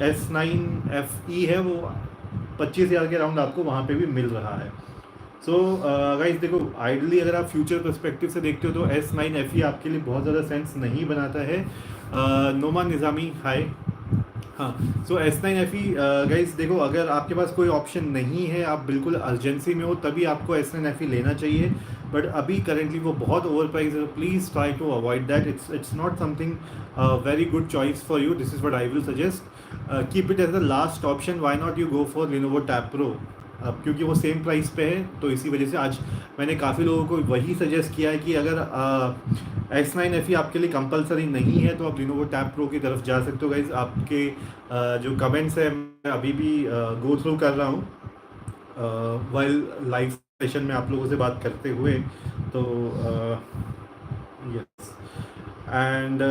S9 FE है वो 25,000 के अराउंड आपको वहाँ पे भी मिल रहा है। सो गाइस देखो, आइडली अगर आप फ्यूचर पर्सपेक्टिव से देखते हो तो S9 FE आपके लिए बहुत ज़्यादा सेंस नहीं बनाता है। नोमान निज़ामी हाय। हाँ, सो S9 FE गाइस देखो, अगर आपके पास कोई ऑप्शन नहीं है, आप बिल्कुल अर्जेंसी में हो, तभी आपको S9 FE लेना चाहिए। बट अभी करेंटली वो बहुत ओवर प्राइस है, please try to avoid that. It's not something very good choice for you. This is what I will suggest, keep it as the last option. Why not you go for Lenovo Tab Pro? अब क्योंकि वो same price पे है, तो इसी वजह से आज मैंने काफ़ी लोगों को वही सजेस्ट किया है कि अगर S9 FE आपके लिए कंपलसरी नहीं है तो आप Lenovo Tab Pro की तरफ जा सकते हो। गाइज आपके जो कमेंट्स है मैं अभी भी गो थ्रू कर रहा हूँ वाइल लाइव सेशन में आप लोगों से बात करते हुए। तो यस, एंड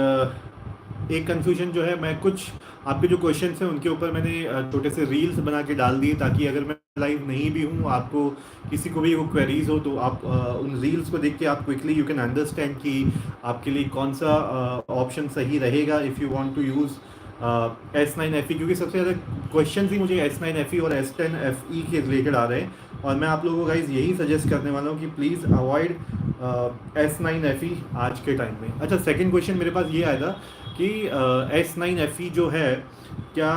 एक कन्फ्यूजन जो है, मैं कुछ आपके जो क्वेश्चन हैं उनके ऊपर मैंने छोटे से रील्स बना के डाल दिए, ताकि अगर मैं लाइव नहीं भी हूँ, आपको किसी को भी वो क्वेरीज हो तो आप उन रील्स को देख के आप क्विकली यू कैन अंडरस्टैंड कि आपके लिए कौन सा ऑप्शन सही रहेगा if you want to use S9 FE। क्योंकि सबसे ज़्यादा क्वेश्चन ही मुझे S9 FE और S10 FE के रिलेटेड आ रहे हैं, और मैं आप लोगों को गाइज यही सजेस्ट करने वाला हूँ कि प्लीज़ अवॉइड S9 FE आज के टाइम में। अच्छा, सेकंड क्वेश्चन मेरे पास ये आया था कि S9 FE जो है क्या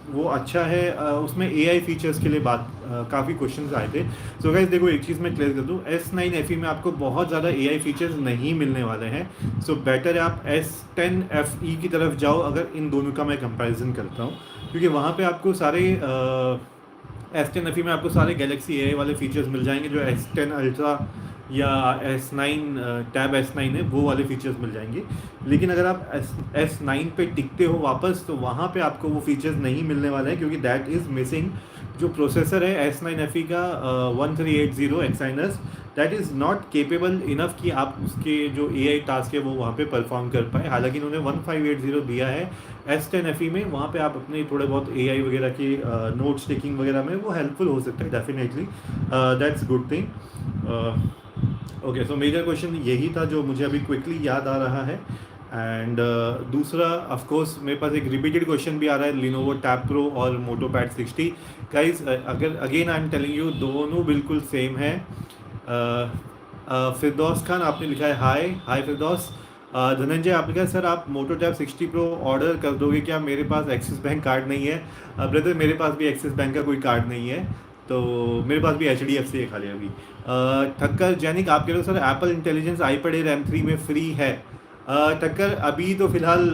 वो अच्छा है, उसमें AI फीचर्स के लिए बात काफ़ी क्वेश्चंस आए थे। सो गाइस देखो, एक चीज़ मैं क्लियर कर दूँ, S9 FE में आपको बहुत ज़्यादा AI फीचर्स नहीं मिलने वाले हैं। सो बेटर है आप S10 FE की तरफ जाओ, अगर इन दोनों का मैं कंपैरिजन करता हूँ, क्योंकि वहाँ पे आपको सारे S10 FE में आपको सारे गैलेक्सी AI वाले फीचर्स मिल जाएंगे, जो S10 अल्ट्रा या टैब S9 है वो वाले फीचर्स मिल जाएंगे। लेकिन अगर आप S9 पे टिकते हो वापस, तो वहाँ पे आपको वो फीचर्स नहीं मिलने वाले हैं, क्योंकि दैट इज़ मिसिंग। जो प्रोसेसर है S9 FE का 1380 Exynos, that is not capable enough कि आप उसके जो AI टास्क है वो वहाँ पे परफॉर्म कर पाए। हालांकि उन्होंने 1580 दिया है S10 FE में, वहाँ पे आप अपने थोड़े बहुत AI वगैरह की नोट्स टेकिंग वगैरह में वो हेल्पफुल हो सकता है definitely. That's good thing. Okay, so major question यही था जो मुझे अभी क्विकली याद आ रहा है। एंड दूसरा, ऑफ कोर्स मेरे पास एक रिपीटेड क्वेश्चन भी आ रहा है Lenovo Tab Pro और MotoPad 60। गाइस अगर again I am telling you, दोनों बिल्कुल सेम है। फिरदौस खान आपने लिखा है हाय हाय फिरदौस। धनंजय आपने कहा सर आप MotoTab 60 Pro ऑर्डर कर दोगे क्या, मेरे पास एक्सिस बैंक कार्ड नहीं है। ब्रदर मेरे पास भी एक्सिस बैंक का कोई कार्ड नहीं है, तो मेरे पास भी HDFC है खाली अभी। ठक्कर जैनिक आप कह रहे हो sir Apple intelligence iPad Air M3 में फ्री है। ठक्कर अभी तो फिलहाल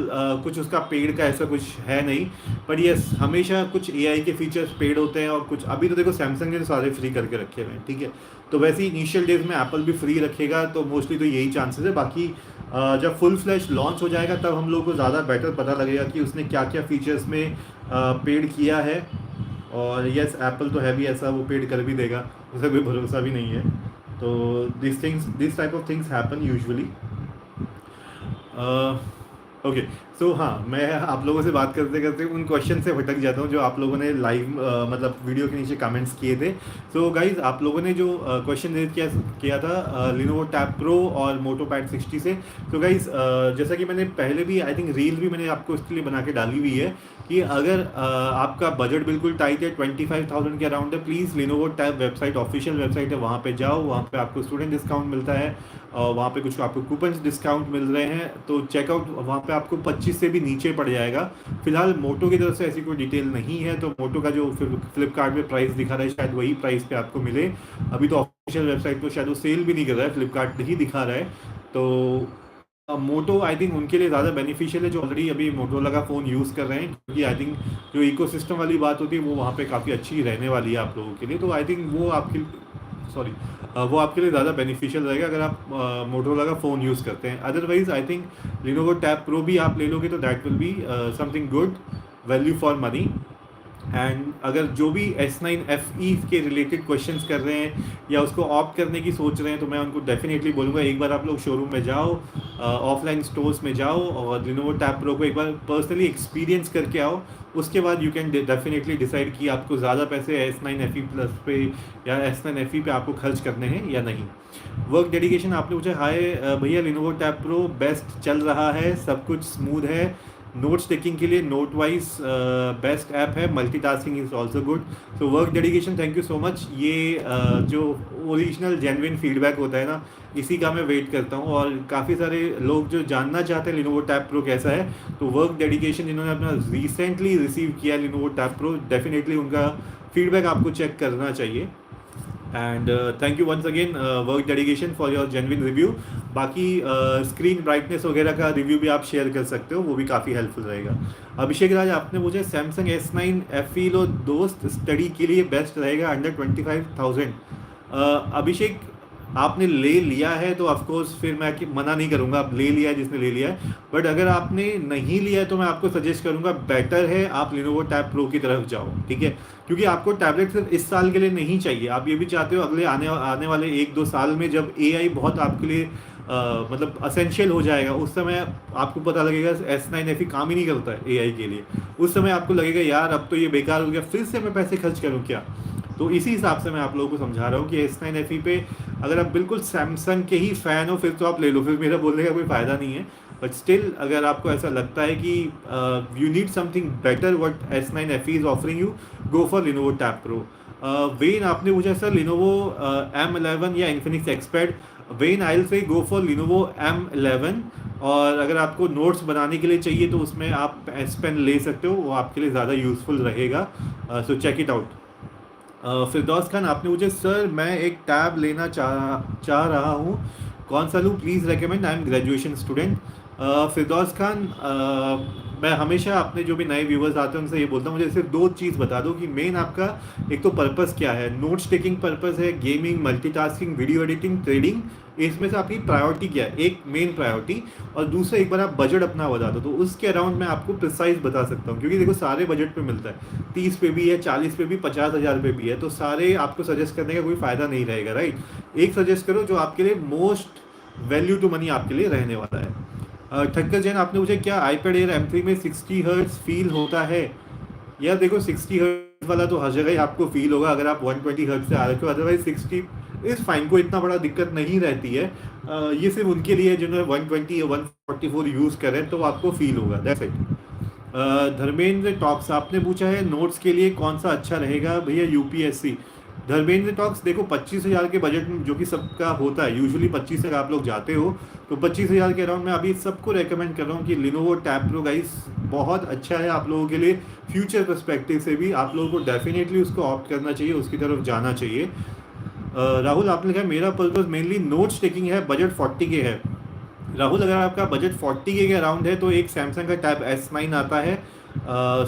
कुछ उसका पेड का ऐसा कुछ है नहीं, पर यस हमेशा कुछ AI के फीचर्स पेड होते हैं, और कुछ अभी तो देखो सैमसंग ने तो सारे फ्री करके रखे हुए हैं, ठीक है। तो वैसे ही इनिशियल डेज में एप्पल भी फ्री रखेगा, तो मोस्टली तो यही चांसेस है। बाकी जब फुल फ्लैश लॉन्च हो जाएगा तब हम लोग को ज़्यादा बेटर पता लगेगा कि उसने क्या क्या फीचर्स में पेड किया है। और यस एप्पल तो है भी ऐसा, वो पेड कर भी देगा, उसे कोई भरोसा भी नहीं है। तो this type of things happen usually. Okay, so हाँ, मैं आप लोगों से बात करते करते उन क्वेश्चन से भटक जाता हूँ जो आप लोगों ने लाइव मतलब वीडियो के नीचे कमेंट्स किए थे। सो गाइज आप लोगों ने जो क्वेश्चन रेज किया था Lenovo Tab Pro और MotoPad 60 से। तो गाइज जैसा कि मैंने पहले भी आई थिंक रील भी मैंने आपको इसके लिए बना के डाली हुई है कि अगर आपका बजट बिल्कुल टाइट है, 25,000 के अराउंड है, please Lenovo Tab website official website है, वहाँ पे जाओ, वहाँ पे आपको स्टूडेंट डिस्काउंट मिलता है, और वहाँ पे कुछ आपको कूपन्स डिस्काउंट मिल रहे हैं, तो चेकआउट वहाँ पे आपको 25 से भी नीचे पड़ जाएगा। फिलहाल मोटो की तरफ से ऐसी कोई डिटेल नहीं है, तो मोटो का जो फ्लिपकार्ट में प्राइस दिखा रहा है शायद वही प्राइस पे आपको मिले। अभी तो ऑफिशियल वेबसाइट पर शायद वो सेल भी नहीं कर रहा है, फ्लिपकार्ट ही दिखा रहा है। तो मोटो आई थिंक उनके लिए ज़्यादा बेनिफिशियल है जो ऑलरेडी अभी मोटोरोला का फ़ोन यूज़ कर रहे हैं, क्योंकि आई थिंक जो इकोसिस्टम वाली बात होती है वो वहाँ पे काफ़ी अच्छी रहने वाली है आप लोगों के लिए। तो आई थिंक वो आपके वो आपके लिए ज़्यादा बेनिफिशियल रहेगा अगर आप मोटोरोला का फ़ोन यूज़ करते हैं। Otherwise I think Lenovo Tab Pro भी आप ले लोगे तो that will be something good value for money. And अगर जो भी S9 FE के रिलेटेड क्वेश्चंस कर रहे हैं या उसको ऑप्ट करने की सोच रहे हैं, तो मैं उनको डेफिनेटली बोलूँगा एक बार आप लोग शोरूम में जाओ, ऑफलाइन स्टोर्स में जाओ, और Lenovo Tab Pro को एक बार पर्सनली एक्सपीरियंस करके आओ। उसके बाद यू कैन डेफिनेटली डिसाइड कि आपको ज़्यादा पैसे S9 FE प्लस पे या S9 FE पे आपको खर्च करने हैं या नहीं। वर्क डेडिकेशन आपने पूछा हाय भैया Lenovo Tab Pro बेस्ट चल रहा है, सब कुछ स्मूथ है, नोट्स टेकिंग के लिए नोटवाइज बेस्ट ऐप है, multitasking is also good. So work dedication, thank you so much. ये जो ओरिजिनल जेन्युइन फीडबैक होता है ना, इसी का मैं वेट करता हूँ। और काफ़ी सारे लोग जो जानना चाहते हैं लिनोवो टैब प्रो कैसा है, तो वर्क डेडिकेशन जिन्होंने अपना रिसेंटली रिसीव किया लिनोवो टैब प्रो, डेफिनेटली उनका फीडबैक आपको चेक करना चाहिए। And thank you once again work dedication for your genuine review. बाकी स्क्रीन ब्राइटनेस वगैरह का रिव्यू भी आप शेयर कर सकते हो, वो भी काफ़ी हेल्पफुल रहेगा। अभिषेक राज, आपने मुझे सैमसंग S9 FE लो दोस्त, स्टडी के लिए बेस्ट रहेगा अंडर 25,000। अभिषेक, आपने ले लिया है तो ऑफकोर्स फिर मैं मना नहीं करूंगा, आप ले लिया है जिसने ले लिया है। बट अगर आपने नहीं लिया है तो मैं आपको सजेस्ट करूंगा, बेटर है आप लिनोवो टैब प्रो की तरफ जाओ, ठीक है। क्योंकि आपको टैबलेट सिर्फ इस साल के लिए नहीं चाहिए, आप ये भी चाहते हो अगले आने वाले 1-2 साल में जब AI बहुत आपके लिए मतलब असेंशियल हो जाएगा, उस समय आपको पता लगेगा S9 FE काम ही नहीं करता है AI के लिए। उस समय आपको लगेगा यार अब तो ये बेकार हो गया, फिर से मैं पैसे खर्च करूँ क्या। तो इसी हिसाब से मैं आप लोगों को समझा रहा हूँ कि S9 FE पे अगर आप बिल्कुल सैमसंग के ही फ़ैन हो फिर तो आप ले लो, फिर मेरा बोलने का कोई फ़ायदा नहीं है। बट स्टिल अगर आपको ऐसा लगता है कि you need something better what S9 FE is offering you, go for Lenovo tab pro. When, आपने पूछा सर लिनोवो M11 या Infinix XPad. When, I will say go for Lenovo M11। और अगर आपको नोट्स बनाने के लिए चाहिए तो उसमें आप S पेन ले सकते हो, वो आपके लिए ज़्यादा यूज़फुल रहेगा। So check it out. Firdaus Khan, आपने मुझे सर मैं एक टैब लेना चाह रहा हूँ, कौन सा लूँ please recommend, I am graduation student. Firdaus Khan, मैं हमेशा अपने जो भी नए व्यूवर्स आते हैं उनसे ये बोलता हूँ, मुझे सिर्फ 2 चीज़ बता दो कि मेन आपका एक तो पर्पस क्या है। नोट्स टेकिंग पर्पस है, gaming, multitasking, video editing, trading, इसमें से आपकी प्रायोरिटी क्या है, एक मेन प्रायोरिटी। और दूसरा, एक बार आप बजट अपना बता दो तो उसके अराउंड मैं आपको प्रिसाइज बता सकता हूँ। क्योंकि देखो सारे बजट पे मिलता है, 30 पे भी है, 40 पे भी, 50,000 पे भी है, तो सारे आपको सजेस्ट करने का कोई फ़ायदा नहीं रहेगा, राइट। एक सजेस्ट करो जो आपके लिए मोस्ट वैल्यू टू मनी आपके लिए रहने वाला है। ठक्कर जैन, आपने मुझे क्या आईपैड एयर M3 में 60 हर्ट्ज फील होता है। यार देखो 60 हर्ट्ज वाला तो हर जगह ही आपको फील होगा अगर आप 120 हर्ट्ज से आ रहे हो, अदरवाइज 60 इस फाइन, को इतना बड़ा दिक्कत नहीं रहती है। ये सिर्फ उनके लिए जिन्होंने 120 या 144 यूज़ करें तो आपको फील होगा, दैट्स इट। धर्मेंद्र टॉक्स, आपने पूछा है नोट्स के लिए कौन सा अच्छा रहेगा भैया, UPSC। धर्मेंद्र टॉक्स, देखो 25,000 के बजट में जो कि सबका होता है, यूजुअली 25 तक आप लोग जाते हो, तो 25,000 के अराउंड मैं अभी सबको रेकमेंड कर रहा हूँ कि लिनोवो टैब प्रो गाइस बहुत अच्छा है आप लोगों के लिए। फ्यूचर पर्सपेक्टिव से भी आप लोगों को डेफिनेटली उसको ऑप्ट करना चाहिए, उसकी तरफ जाना चाहिए। राहुल, आपने कहा मेरा पर्पज़ मेनली नोट्स टेकिंग है, बजट 40 के है। राहुल, अगर आपका बजट 40 के अराउंड है तो एक सैमसंग का टैब S9 आता है,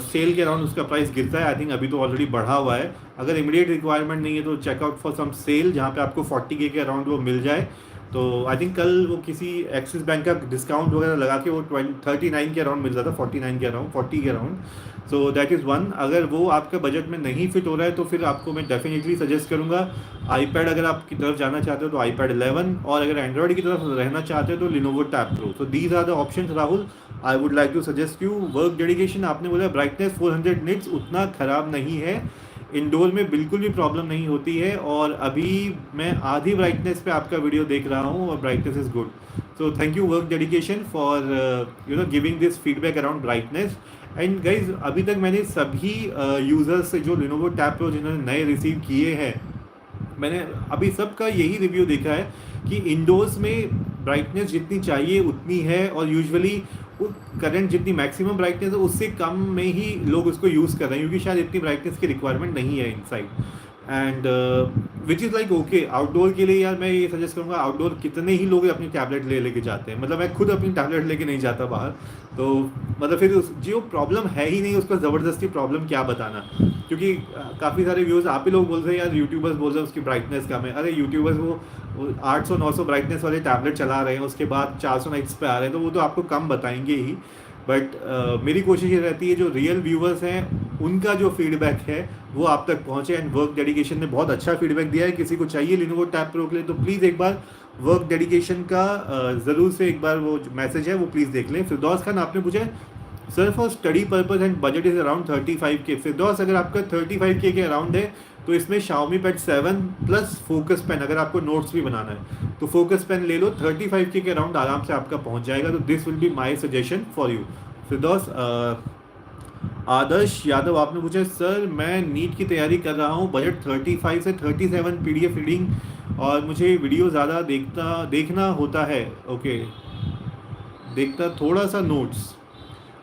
सेल के अराउंड उसका प्राइस गिरता है, आई थिंक अभी तो ऑलरेडी बढ़ा हुआ है। अगर इमीडिएट रिक्वायरमेंट नहीं है तो चेकआउट फॉर सम सेल जहाँ पे आपको 40 के अराउंड वो मिल जाए। तो आई थिंक कल वो किसी एक्सिस बैंक का डिस्काउंट वगैरह लगा के वो 39 के अराउंड मिल रहा था, 49 के अराउंड, 40 के around. So that is one. अगर वो आपका बजट में नहीं फिट हो रहा है तो फिर आपको मैं डेफिनेटली सजेस्ट करूँगा आईपैड, अगर आप की तरफ जाना चाहते हो तो iPad 11, और अगर एंड्रॉयड की तरफ रहना चाहते हो तो Lenovo tab Pro. So these are the options Rahul, I would like to suggest you. Work dedication, आपने बोला ब्राइटनेस 400 निट्स उतना ख़राब नहीं है, इंडोर में बिल्कुल भी प्रॉब्लम नहीं होती है। और अभी मैं आधी ब्राइटनेस पे आपका वीडियो देख रहा हूँ और brightness is good. So thank you work dedication for giving this feedback around brightness. And guys, अभी तक मैंने सभी यूज़र्स से जो लिनोवो टैब प्रो जिन्होंने नए रिसीव किए हैं, मैंने अभी सबका यही रिव्यू देखा है कि इंडोर्स में ब्राइटनेस जितनी चाहिए उतनी है, और यूजुअली करंट जितनी मैक्सिमम ब्राइटनेस है उससे कम में ही लोग उसको यूज़ कर रहे हैं, क्योंकि शायद इतनी ब्राइटनेस की रिक्वायरमेंट नहीं है inside. And which is like okay. Outdoor के लिए यार मैं ये सजेस्ट करूँगा, आउटडोर कितने ही लोग अपनी टैबलेट लेके जाते हैं, मतलब मैं खुद अपनी टैबलेट लेके नहीं जाता बाहर, तो मतलब फिर जो प्रॉब्लम है ही नहीं उसको ज़बरदस्ती प्रॉब्लम क्या बताना। क्योंकि काफ़ी सारे व्यूज़ आप ही लोग बोल रहे हैं यार, यूट्यूबर्स बोल रहे हैं उसकी ब्राइटनेस कम है। अरे यूट्यूबर्स वो 800-900 ब्राइटनेस वाले टैबलेट चला रहे हैं, उसके बाद 400 नाइट्स पे आ रहे हैं, तो वो तो आपको कम बताएंगे ही। बट मेरी कोशिश ये रहती है जो रियल व्यूवर्स हैं उनका जो फीडबैक है वो आप तक पहुँचे। एंड वर्क डेडिकेशन ने बहुत अच्छा फीडबैक दिया है। किसी को चाहिए लिनोवो टैब प्रो के लिए तो प्लीज़ एक बार वर्क डेडिकेशन का ज़रूर से एक बार वो मैसेज है वो प्लीज़ देख लें। फिरदौस खान, आपने पूछा sir for study purpose and budget is around 35K। फिरदौस, अगर आपका 35K के अराउंड है तो इसमें Xiaomi Pad 7 plus focus pen, अगर आपको नोट्स भी बनाना है तो फोकस पेन ले लो, 35K के अराउंड आराम से आपका पहुंच जाएगा। तो this will be my suggestion for you Firdaus Adarsh Yadav आपने पूछा, सर मैं नीट की तैयारी कर रहा हूँ, बजट 35 से 37, पीडीएफ रीडिंग और मुझे वीडियो ज़्यादा देखना होता है। ओके, देखता थोड़ा सा नोट्स।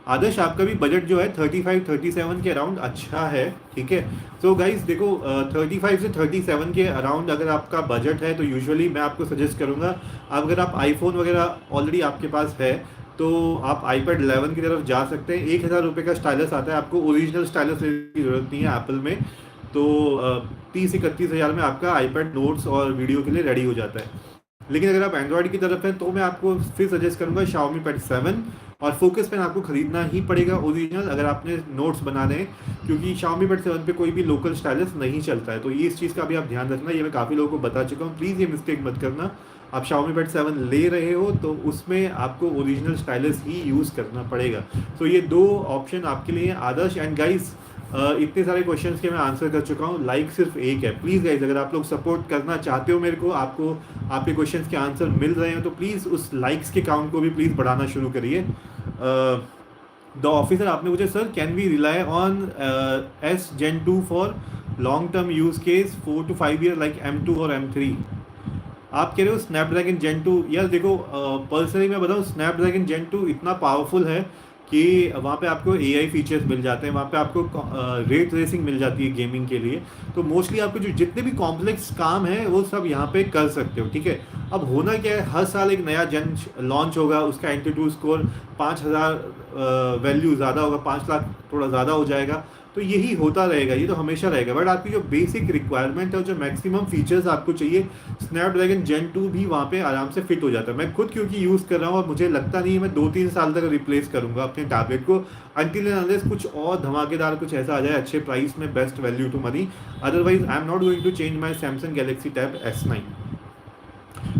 आदर्श आपका भी बजट जो है 35-37 के अराउंड अच्छा है, ठीक है। सो गाइस देखो, 35 से 37 के अराउंड अगर आपका बजट है तो यूजुअली मैं आपको सजेस्ट करूंगा, अगर आप आईफोन वगैरह ऑलरेडी आपके पास है तो आप iPad 11 की तरफ जा सकते हैं। 1000 रुपये का स्टाइलस आता है, आपको ओरिजिनल स्टाइलस लेने की ज़रूरत नहीं है एप्पल में। तो 30-31 हज़ार में आपका iPad नोट्स और वीडियो के लिए रेडी हो जाता है। लेकिन अगर आप एंड्रॉयड की तरफ हैं तो मैं आपको फिर सजेस्ट करूंगा Xiaomi Pad 7, और फोकस पेन आपको खरीदना ही पड़ेगा ओरिजिनल अगर आपने नोट्स बनाने हैं, क्योंकि Xiaomi Pad 7 पे कोई भी लोकल स्टाइलस नहीं चलता है। तो ये इस चीज़ का भी आप ध्यान रखना, ये मैं काफ़ी लोगों को बता चुका हूँ, प्लीज़ ये मिस्टेक मत करना। आप Xiaomi Pad 7 ले रहे हो तो उसमें आपको ओरिजिनल स्टाइलस ही यूज़ करना पड़ेगा। तो ये दो ऑप्शन आपके लिए आदर्श। एंड गाइस इतने सारे क्वेश्चंस के मैं आंसर कर चुका हूँ, लाइक सिर्फ एक है। प्लीज़ गाइज अगर आप लोग सपोर्ट करना चाहते हो मेरे को, आपको आपके क्वेश्चंस के आंसर मिल रहे हो तो प्लीज़ उस लाइक्स के काउंट को भी प्लीज़ बढ़ाना शुरू करिए। द ऑफिसर आपने पूछा, sir can we rely on S Gen 2 for long term use case 4 to 5 year like M2 और M3? आप कह रहे हो स्नैपड्रैगन Gen 2? यार देखो, पर्सनली मैं बताऊँ, स्नैपड्रैगन Gen 2 इतना पावरफुल है कि वहाँ पे आपको AI फीचर्स मिल जाते हैं, वहाँ पे आपको रे ट्रेसिंग मिल जाती है गेमिंग के लिए। तो मोस्टली आपको जो जितने भी कॉम्प्लेक्स काम है वो सब यहाँ पे कर सकते हो, ठीक है। अब होना क्या है, हर साल एक नया जन लॉन्च होगा, उसका एंटी स्कोर 5000 वैल्यू ज़्यादा होगा, 5 लाख थोड़ा ज़्यादा हो जाएगा। तो यही होता रहेगा, ये तो हमेशा रहेगा। बट आपकी जो बेसिक रिक्वायरमेंट है, जो मैक्सिमम फीचर्स आपको चाहिए, स्नैपड्रैगन Gen 2 भी वहाँ पे आराम से फिट हो जाता है। मैं खुद क्योंकि यूज़ कर रहा हूँ और मुझे लगता नहीं है मैं 2-3 साल तक रिप्लेस करूँगा अपने टैबलेट को, अनटिल एंड अनलेस कुछ और धमाकेदार कुछ ऐसा आ जाए अच्छे प्राइस में, best value to money. Otherwise I am not going to change my Samsung Galaxy tab S9।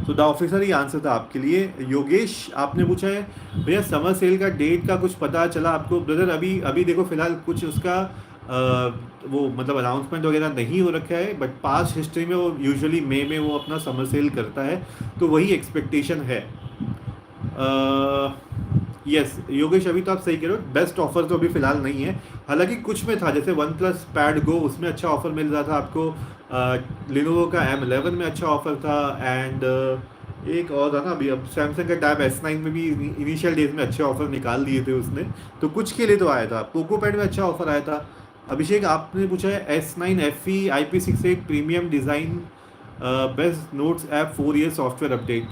तो द ऑफिसर ही आंसर था आपके लिए। योगेश आपने पूछा है, भैया समर सेल का डेट का कुछ पता चला आपको? ब्रदर अभी अभी देखो फिलहाल कुछ उसका वो मतलब अनाउंसमेंट वगैरह नहीं हो रखा है, बट पास्ट हिस्ट्री में वो यूजुअली मई में वो अपना समर सेल करता है, तो वही एक्सपेक्टेशन है। यस योगेश, अभी तो आप सही कह रहे हो, बेस्ट ऑफर तो अभी फिलहाल नहीं है। हालांकि कुछ में था, जैसे OnePlus Pad Go, उसमें अच्छा ऑफर मिल रहा था आपको। Lenovo का M11 में अच्छा ऑफर था। एंड एक और था ना अभी, अब सैमसंग का टैब S9 में भी इनिशियल डेज में अच्छे ऑफर निकाल दिए थे उसने, तो कुछ के लिए तो आया था। पोको पैड में अच्छा ऑफर आया था। अभिषेक आपने पूछा है S9 FE IP68 premium design best notes app 4 year software update.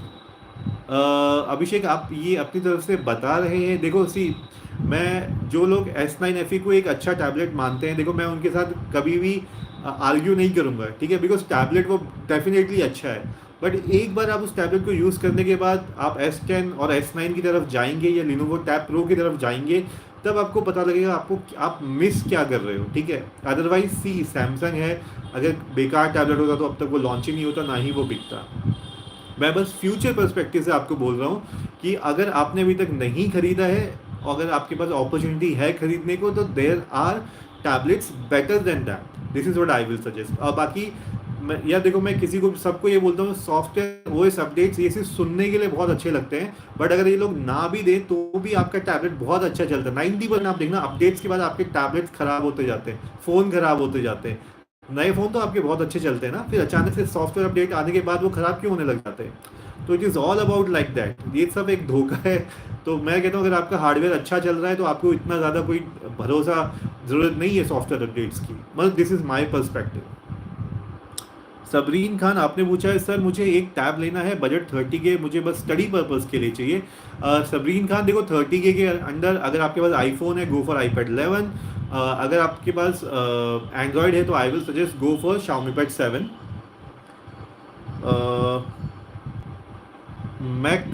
Abhishek आप ये अपनी तरफ से बता रहे हैं, देखो सी, मैं जो लोग S9 FE को एक अच्छा टैबलेट मानते हैं, देखो मैं उनके साथ कभी भी आर्ग्यू नहीं करूँगा, ठीक है, बिकॉज टैबलेट वो डेफिनेटली अच्छा है। बट एक बार आप उस टैबलेट को यूज़ करने के बाद आप S10 और S9 की तरफ जाएंगे या Lenovo Tab Pro की तरफ जाएंगे, तब आपको पता लगेगा आपको आप मिस क्या कर रहे हो, ठीक है। अदरवाइज सी सैमसंग है, अगर बेकार टैबलेट होता तो अब तक वो लॉन्च ही नहीं होता, ना ही वो बिकता। मैं बस फ्यूचर पर्सपेक्टिव से आपको बोल रहा हूँ कि अगर आपने अभी तक नहीं खरीदा है, अगर आपके पास अपॉर्चुनिटी है खरीदने को, तो there are tablets better than that. This is what I will suggest. और बाकी यार देखो, मैं किसी को सबको ये बोलता हूँ, सॉफ्टवेयर OS अपडेट्स ये सिर्फ सुनने के लिए बहुत अच्छे लगते हैं, बट अगर ये लोग ना भी दें तो भी आपका टैबलेट बहुत अच्छा चलता है। 90% आप देखना अपडेट्स के बाद आपके टैबलेट्स खराब होते जाते हैं, फ़ोन खराब होते जाते हैं। नए फ़ोन तो आपके बहुत अच्छे चलते हैं ना, फिर अचानक से सॉफ्टवेयर अपडेट आने के बाद वो ख़राब क्यों होने लग जाते हैं? तो it is all about like that, ये सब एक धोखा है। तो मैं कहता हूँ अगर आपका हार्डवेयर अच्छा चल रहा है तो आपको इतना ज़्यादा कोई भरोसा ज़रूरत नहीं है सॉफ्टवेयर अपडेट्स की, मतलब this is my perspective. Sabreen Khan आपने पूछा है, सर मुझे एक टैब लेना है, बजट 30K, मुझे बस स्टडी पर्पज़ के लिए चाहिए। सबरीन खान देखो, 30K के अंडर अगर आपके पास आईफोन है, गो फॉर iPad 11। अगर आपके पास एंड्रॉयड है तो I will suggest go for Xiaomi Pad 7। Mac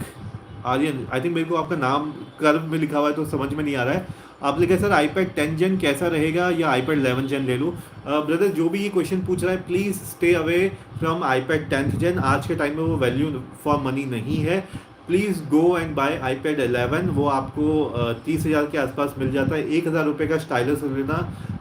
Aryan, I think मेरे को आपका नाम कर्व में लिखा हुआ है तो समझ में नहीं आ रहा है। आप लिखे सर iPad 10 Gen कैसा रहेगा या iPad 11 Gen ले लूँ? ब्रदर जो भी ये क्वेश्चन पूछ रहा है, please stay away from iPad 10th Gen। आज के टाइम में वो वैल्यू फॉर मनी नहीं है। Please go and buy iPad 11, वो आपको 30,000 के आसपास मिल जाता है। 1,000 रुपये का स्टाइलस लेना,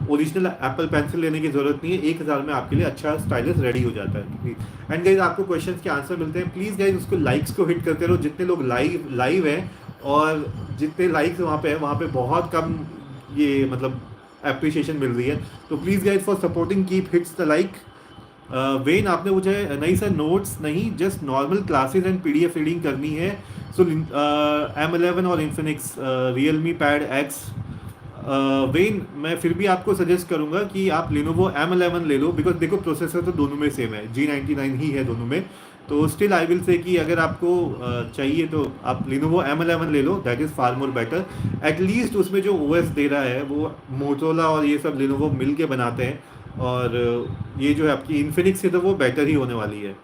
ओरिजिनल एप्पल पेंसिल लेने की ज़रूरत नहीं है, 1,000 में आपके लिए अच्छा स्टाइलस रेडी हो जाता है। एंड गाइज आपको क्वेश्चंस के आंसर मिलते हैं, प्लीज़ गाइज उसको लाइक्स को हिट करते रहो। जितने लोग लाइव हैं और जितने लाइक्स वहाँ पे बहुत कम ये मतलब अप्रिसिएशन मिल रही है। तो please guys for supporting keep hits the like. When आपने पूछा है नहीं सर नोट्स नहीं, just normal classes and PDF reading करनी है। सो M11 और Infinix Realme pad x. When मैं फिर भी आपको सजेस्ट करूंगा कि आप Lenovo M11 ले लो, बिकॉज देखो प्रोसेसर तो दोनों में सेम है, G99 ही है दोनों में। तो स्टिल आई विल से कि अगर आपको चाहिए तो आप Lenovo M11 ले लो, that is far more better. At least उसमें जो OS दे रहा है वो मोटोरोला और ये सब Lenovo मिल के बनाते हैं, और ये जो है आपकी इन्फिनिक्स से तो वो बेटर ही होने वाली है।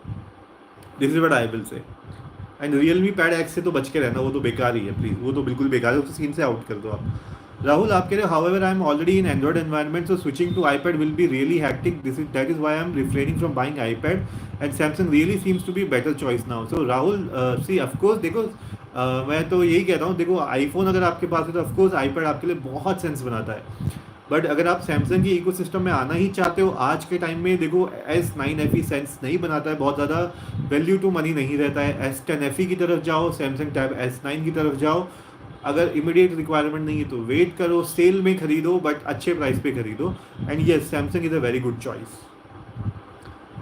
This is what I will से। एंड रियलमी पैड एक्स से तो बच के रहना, वो तो बेकार ही है, प्लीज़ वो तो बिल्कुल बेकार है, उस सीन से आउट कर दो आप। राहुल आप कह रहे हो however I am already in Android environment, so switching to iPad will be really hectic, this is that is why I am refraining from buying iPad and Samsung really seems to be better choice now. So Rahul see of course देखो मैं तो यही कहता हूँ, देखो iPhone अगर आपके पास है तो ऑफकोर्स आईपैड आपके लिए बहुत सेंस बनाता है। बट अगर आप सैमसंग की इकोसिस्टम में आना ही चाहते हो आज के टाइम में, देखो S9 FE सेंस नहीं बनाता है, बहुत ज़्यादा वैल्यू टू मनी नहीं रहता है। S10 FE की तरफ जाओ, सैमसंग टैब S9 की तरफ जाओ। अगर इमीडिएट रिक्वायरमेंट नहीं है तो वेट करो, सेल में खरीदो बट अच्छे प्राइस पे खरीदो। And yes Samsung is a very good choice.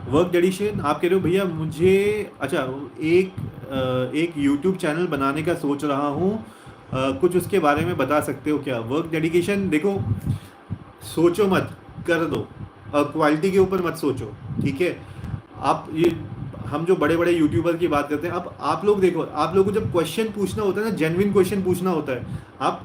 Work dedication आप कह रहे हो भैया मुझे, अच्छा एक यूट्यूब चैनल बनाने का सोच रहा हूँ, कुछ उसके बारे में बता सकते हो क्या? वर्क डेडिकेशन देखो सोचो मत, कर दो, क्वालिटी के ऊपर मत सोचो, ठीक है? आप ये हम जो बड़े बड़े यूट्यूबर की बात करते हैं, अब आप लोग देखो, आप लोगों को जब क्वेश्चन पूछना होता है ना, जेन्युइन क्वेश्चन पूछना होता है, आप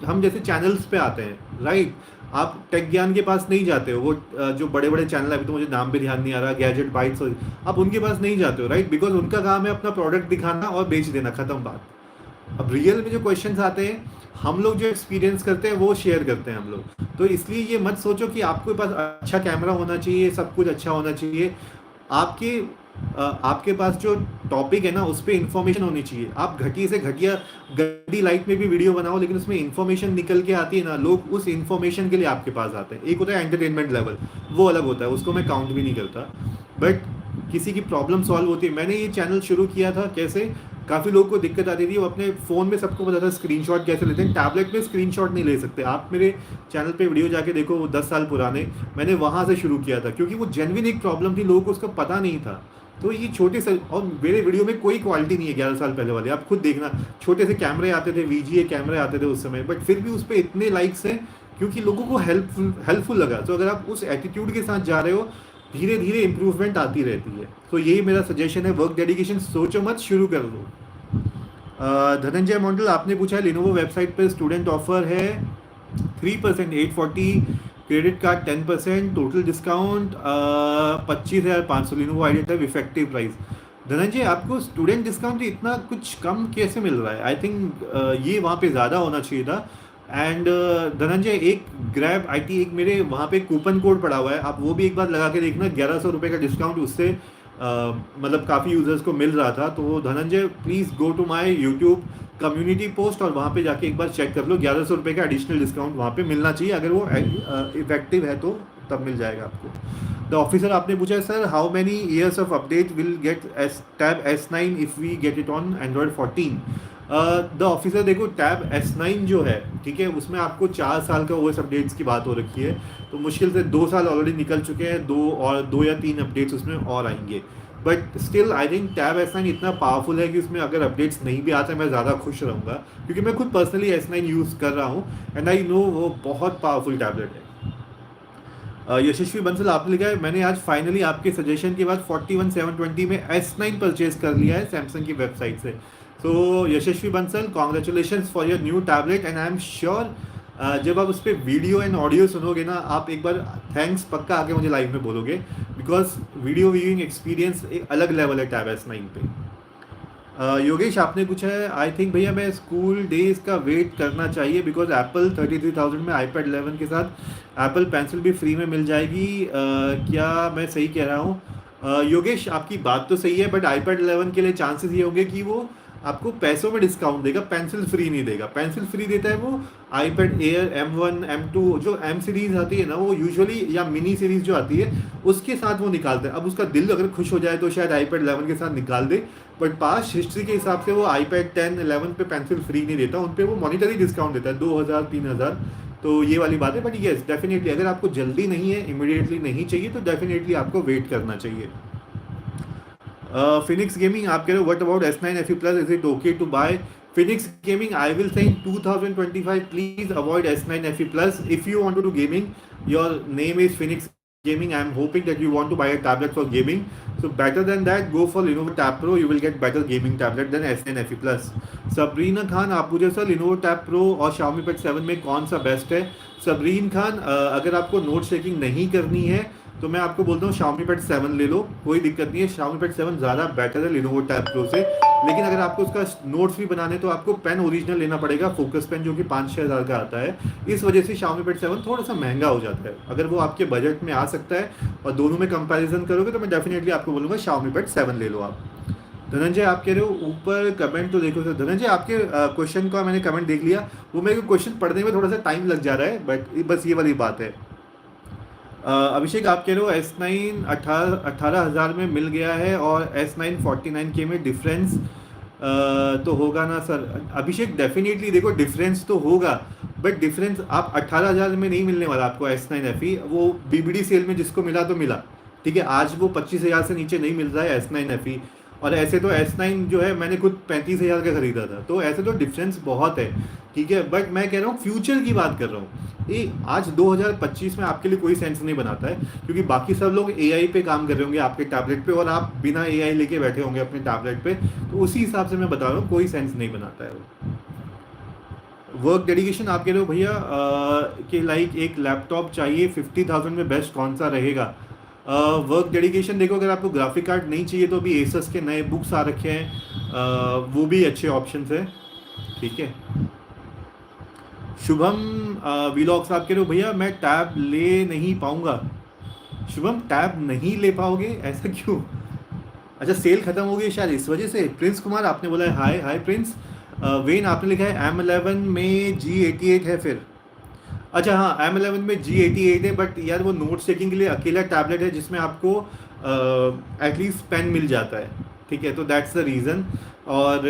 हम जैसे चैनल्स पे आते हैं, राइट? आप टेक ज्ञान के पास नहीं जाते हो, वो जो बड़े बड़े चैनल है, अभी तो मुझे नाम भी ध्यान नहीं आ रहा, गैजेट बाइट्स, आप उनके पास नहीं जाते हो, राइट? बिकॉज उनका काम है अपना प्रोडक्ट दिखाना और बेच देना, खत्म बात। अब रियल में जो क्वेश्चंस आते हैं, हम लोग जो एक्सपीरियंस करते हैं वो शेयर करते हैं हम लोग। तो इसलिए ये मत सोचो कि आपके पास अच्छा कैमरा होना चाहिए, सब कुछ अच्छा होना चाहिए। आपके पास जो टॉपिक है ना उस पर इंफॉर्मेशन होनी चाहिए। आप घटी से घटिया गड्डी लाइट में भी वीडियो बनाओ, लेकिन उसमें इंफॉर्मेशन निकल के आती है ना, लोग उस इंफॉर्मेशन के लिए आपके पास आते हैं। एक होता है एंटरटेनमेंट लेवल, वो अलग होता है, उसको मैं काउंट भी नहीं करता, बट किसी की प्रॉब्लम सॉल्व होती है। मैंने ये चैनल शुरू किया था कैसे, काफ़ी लोगों को दिक्कत आती थी, वो अपने फ़ोन में सबको पता था स्क्रीनशॉट कैसे लेते हैं, टैबलेट में स्क्रीनशॉट नहीं ले सकते। आप मेरे चैनल पे वीडियो जाके देखो, वो 10 साल पुराने, मैंने वहाँ से शुरू किया था, क्योंकि वो जेन्युइन एक प्रॉब्लम थी, लोगों को उसका पता नहीं था। तो ये छोटे से, और मेरे वीडियो में कोई क्वालिटी नहीं है 11 साल पहले वाले, आप खुद देखना, छोटे से कैमरे आते थे, VGA कैमरे आते थे उस समय, बट फिर भी उस पर इतने लाइक्स हैं क्योंकि लोगों को हेल्पफुल लगा। तो अगर आप उस एटीट्यूड के साथ जा रहे हो, धीरे धीरे इंप्रूवमेंट आती रहती है। तो यही मेरा सजेशन है, वर्क डेडिकेशन सोचो मत, शुरू कर दो। धनंजय मंडल आपने पूछा है लिनोवो वेबसाइट पर स्टूडेंट ऑफर है 3%, 840 credit card 10%, total discount 25,500, Lenovo idea type effective price. Dhananjay आपको स्टूडेंट डिस्काउंट इतना कुछ कम कैसे मिल रहा है? आई थिंक ये वहाँ पे ज़्यादा होना चाहिए था। एंड धनंजय एक ग्रैब IT एक मेरे वहाँ पे कूपन कोड पड़ा हुआ है, आप वो भी एक बार लगा के देखना, 1100 रुपये का डिस्काउंट उससे मतलब काफ़ी यूज़र्स को मिल रहा था। तो Dhananjay please go to my YouTube community post और वहाँ पे जाके एक बार चेक कर लो, 1100 रुपये का एडिशनल डिस्काउंट वहाँ पे मिलना चाहिए, अगर वो इफेक्टिव है तो तब मिल जाएगा आपको। द ऑफिसर आपने पूछा है sir how many years of update will get tab S9 if we get it on Android 14? The officer देखो, टैब S9 जो है, ठीक है, उसमें आपको 4 साल का OS अपडेट्स की बात हो रखी है, तो मुश्किल से 2 साल ऑलरेडी निकल चुके हैं, 2 या 3 अपडेट्स उसमें और आएंगे। But still I think tab S9 इतना पावरफुल है कि उसमें अगर अपडेट्स नहीं भी आते मैं ज़्यादा खुश रहूँगा, क्योंकि मैं खुद पर्सनली S9 यूज़ कर रहा हूँ एंड आई नो वो बहुत पावरफुल टैबलेट है। यशस्वी बंसल आपने लिखा है मैंने आज फाइनली आपके सजेशन के बाद 41,720 में S9 परचेज कर लिया है सैमसंग की वेबसाइट से। तो Yashasvi Bansal congratulation for your new tablet and I am sure जब आप उस पर वीडियो एंड ऑडियो सुनोगे ना, आप एक बार थैंक्स पक्का आके मुझे लाइव में बोलोगे, बिकॉज वीडियो व्यूइंग एक्सपीरियंस एक अलग लेवल है टैब S9 पे। योगेश आपने पूछा है आई थिंक भैया मैं स्कूल डेज का वेट करना चाहिए बिकॉज एप्पल 33,000 में iPad 11 के साथ एप्पल पेंसिल भी फ्री में मिल जाएगी, क्या मैं सही कह रहा हूँ? योगेश आपकी बात तो सही है, बट iPad 11 के लिए चांसेस ये होंगे कि वो आपको पैसों में डिस्काउंट देगा, पेंसिल फ्री नहीं देगा। पेंसिल फ्री देता है वो iPad Air M1 M2 जो M सीरीज़ आती है ना, वो यूजुअली या मिनी सीरीज़ जो आती है उसके साथ वो निकालते हैं। अब उसका दिल अगर खुश हो जाए तो शायद iPad 11 के साथ निकाल दे, बट पास्ट हिस्ट्री के हिसाब से वो iPad 10 11 पे पेंसिल फ्री नहीं देता, उन पे वो मॉनिटरी डिस्काउंट देता है 2000 3000। तो ये वाली बात है, बट येस डेफिनेटली अगर आपको जल्दी नहीं है, इमीडिएटली नहीं चाहिए, तो डेफिनेटली आपको वेट करना चाहिए। फिनिक्स गेमिंग आप कह रहे हो what about S9 FE plus, is it okay to buy? Phoenix Gaming, I will say in 2025, please avoid S9 FE Plus. If you want to do gaming, your name is Phoenix Gaming. I am hoping that you want to buy a tablet for gaming. So better than that, go for Lenovo Tab Pro. You will get better gaming tablet than S9 FE Plus. Sabrina Khan आप पूछे sir Lenovo Tab Pro और Xiaomi Pad 7 में कौन सा best है? सबरीन खान, अगर आपको note taking नहीं करनी है तो मैं आपको बोलता हूँ Xiaomi Pad 7 ले लो, कोई दिक्कत नहीं है। Xiaomi Pad 7 ज़्यादा बेटर है Lenovo Tab Pro से। लेकिन अगर आपको उसका नोट्स भी बनाने तो आपको पेन ओरिजिनल लेना पड़ेगा, फोकस पेन, जो कि 5-6 हज़ार का आता है। इस वजह से Xiaomi Pad 7 थोड़ा सा महंगा हो जाता है। अगर वो आपके बजट में आ सकता है और दोनों में कंपैरिजन करोगे तो मैं डेफिनेटली आपको बोलूँगा Xiaomi Pad 7 ले लो आप। धनंजय आप कह रहे हो ऊपर कमेंट तो देखो सर। धनंजय आपके क्वेश्चन का मैंने कमेंट देख लिया, वो मेरे को क्वेश्चन पढ़ने में थोड़ा सा टाइम लग जा रहा है, बट बस ये वाली बात है। अभिषेक आप कह रहे हो S9 18,000 में मिल गया है और S9 49K में डिफरेंस तो होगा ना सर? अभिषेक डेफिनेटली देखो डिफरेंस तो होगा, बट डिफरेंस आप 18,000 में नहीं मिलने वाला आपको S9 FE। वो BBD सेल में जिसको मिला तो मिला, ठीक है। आज वो 25,000 से नीचे नहीं मिल रहा है S9 FE। और ऐसे तो S9 जो है मैंने खुद 35,000 का खरीदा था, तो ऐसे तो डिफरेंस बहुत है, ठीक है। बट मैं कह रहा हूँ फ्यूचर की बात कर रहा हूँ। ये आज 2025 में आपके लिए कोई सेंस नहीं बनाता है, क्योंकि बाकी सब लोग AI पे काम कर रहे होंगे आपके टैबलेट पे, और आप बिना AI लेके बैठे होंगे अपने टैबलेट पे। तो उसी हिसाब से मैं बता रहा हूँ, कोई सेंस नहीं बनाता है वो। वर्क डेडिकेशन आप कह रहे हो भैया कि लाइक एक लैपटॉप चाहिए 50,000 में, बेस्ट कौन सा रहेगा? वर्क डेडिकेशन देखो, अगर आपको ग्राफिक कार्ड नहीं चाहिए तो अभी एसस के नए बुक्स आ रखे हैं, वो भी अच्छे ऑप्शन है, ठीक है। शुभम वीलॉग्स आप कह रहे हो भैया मैं टैब ले नहीं पाऊंगा। शुभम टैब नहीं ले पाओगे, ऐसा क्यों? अच्छा सेल खत्म हो गई शायद इस वजह से। प्रिंस कुमार आपने बोला है हाय हाय प्रिंस। वेन आपने लिखा है M11 में G88 है फिर। अच्छा हाँ, M11 में G88 है, बट यार वो नोट्स टेकिंग के लिए अकेला टैबलेट है जिसमें आपको एटलीस्ट पेन मिल जाता है, ठीक है। तो दैट्स द रीज़न। और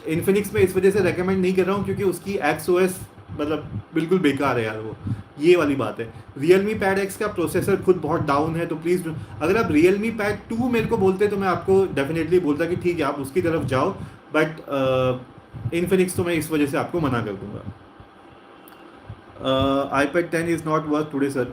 इन्फिनिक्स में इस वजह से रेकमेंड नहीं कर रहा हूँ क्योंकि उसकी XOS मतलब बिल्कुल बेकार है यार वो, ये वाली बात है। Realme Pad X का प्रोसेसर खुद बहुत डाउन है, तो प्लीज़ अगर आप Realme Pad 2 मेरे को बोलते तो मैं आपको डेफिनेटली बोलता कि ठीक है आप उसकी तरफ जाओ, बट इन्फिनिक्स तो मैं इस वजह से आपको मना कर दूंगा। iPad 10 is not worth today sir.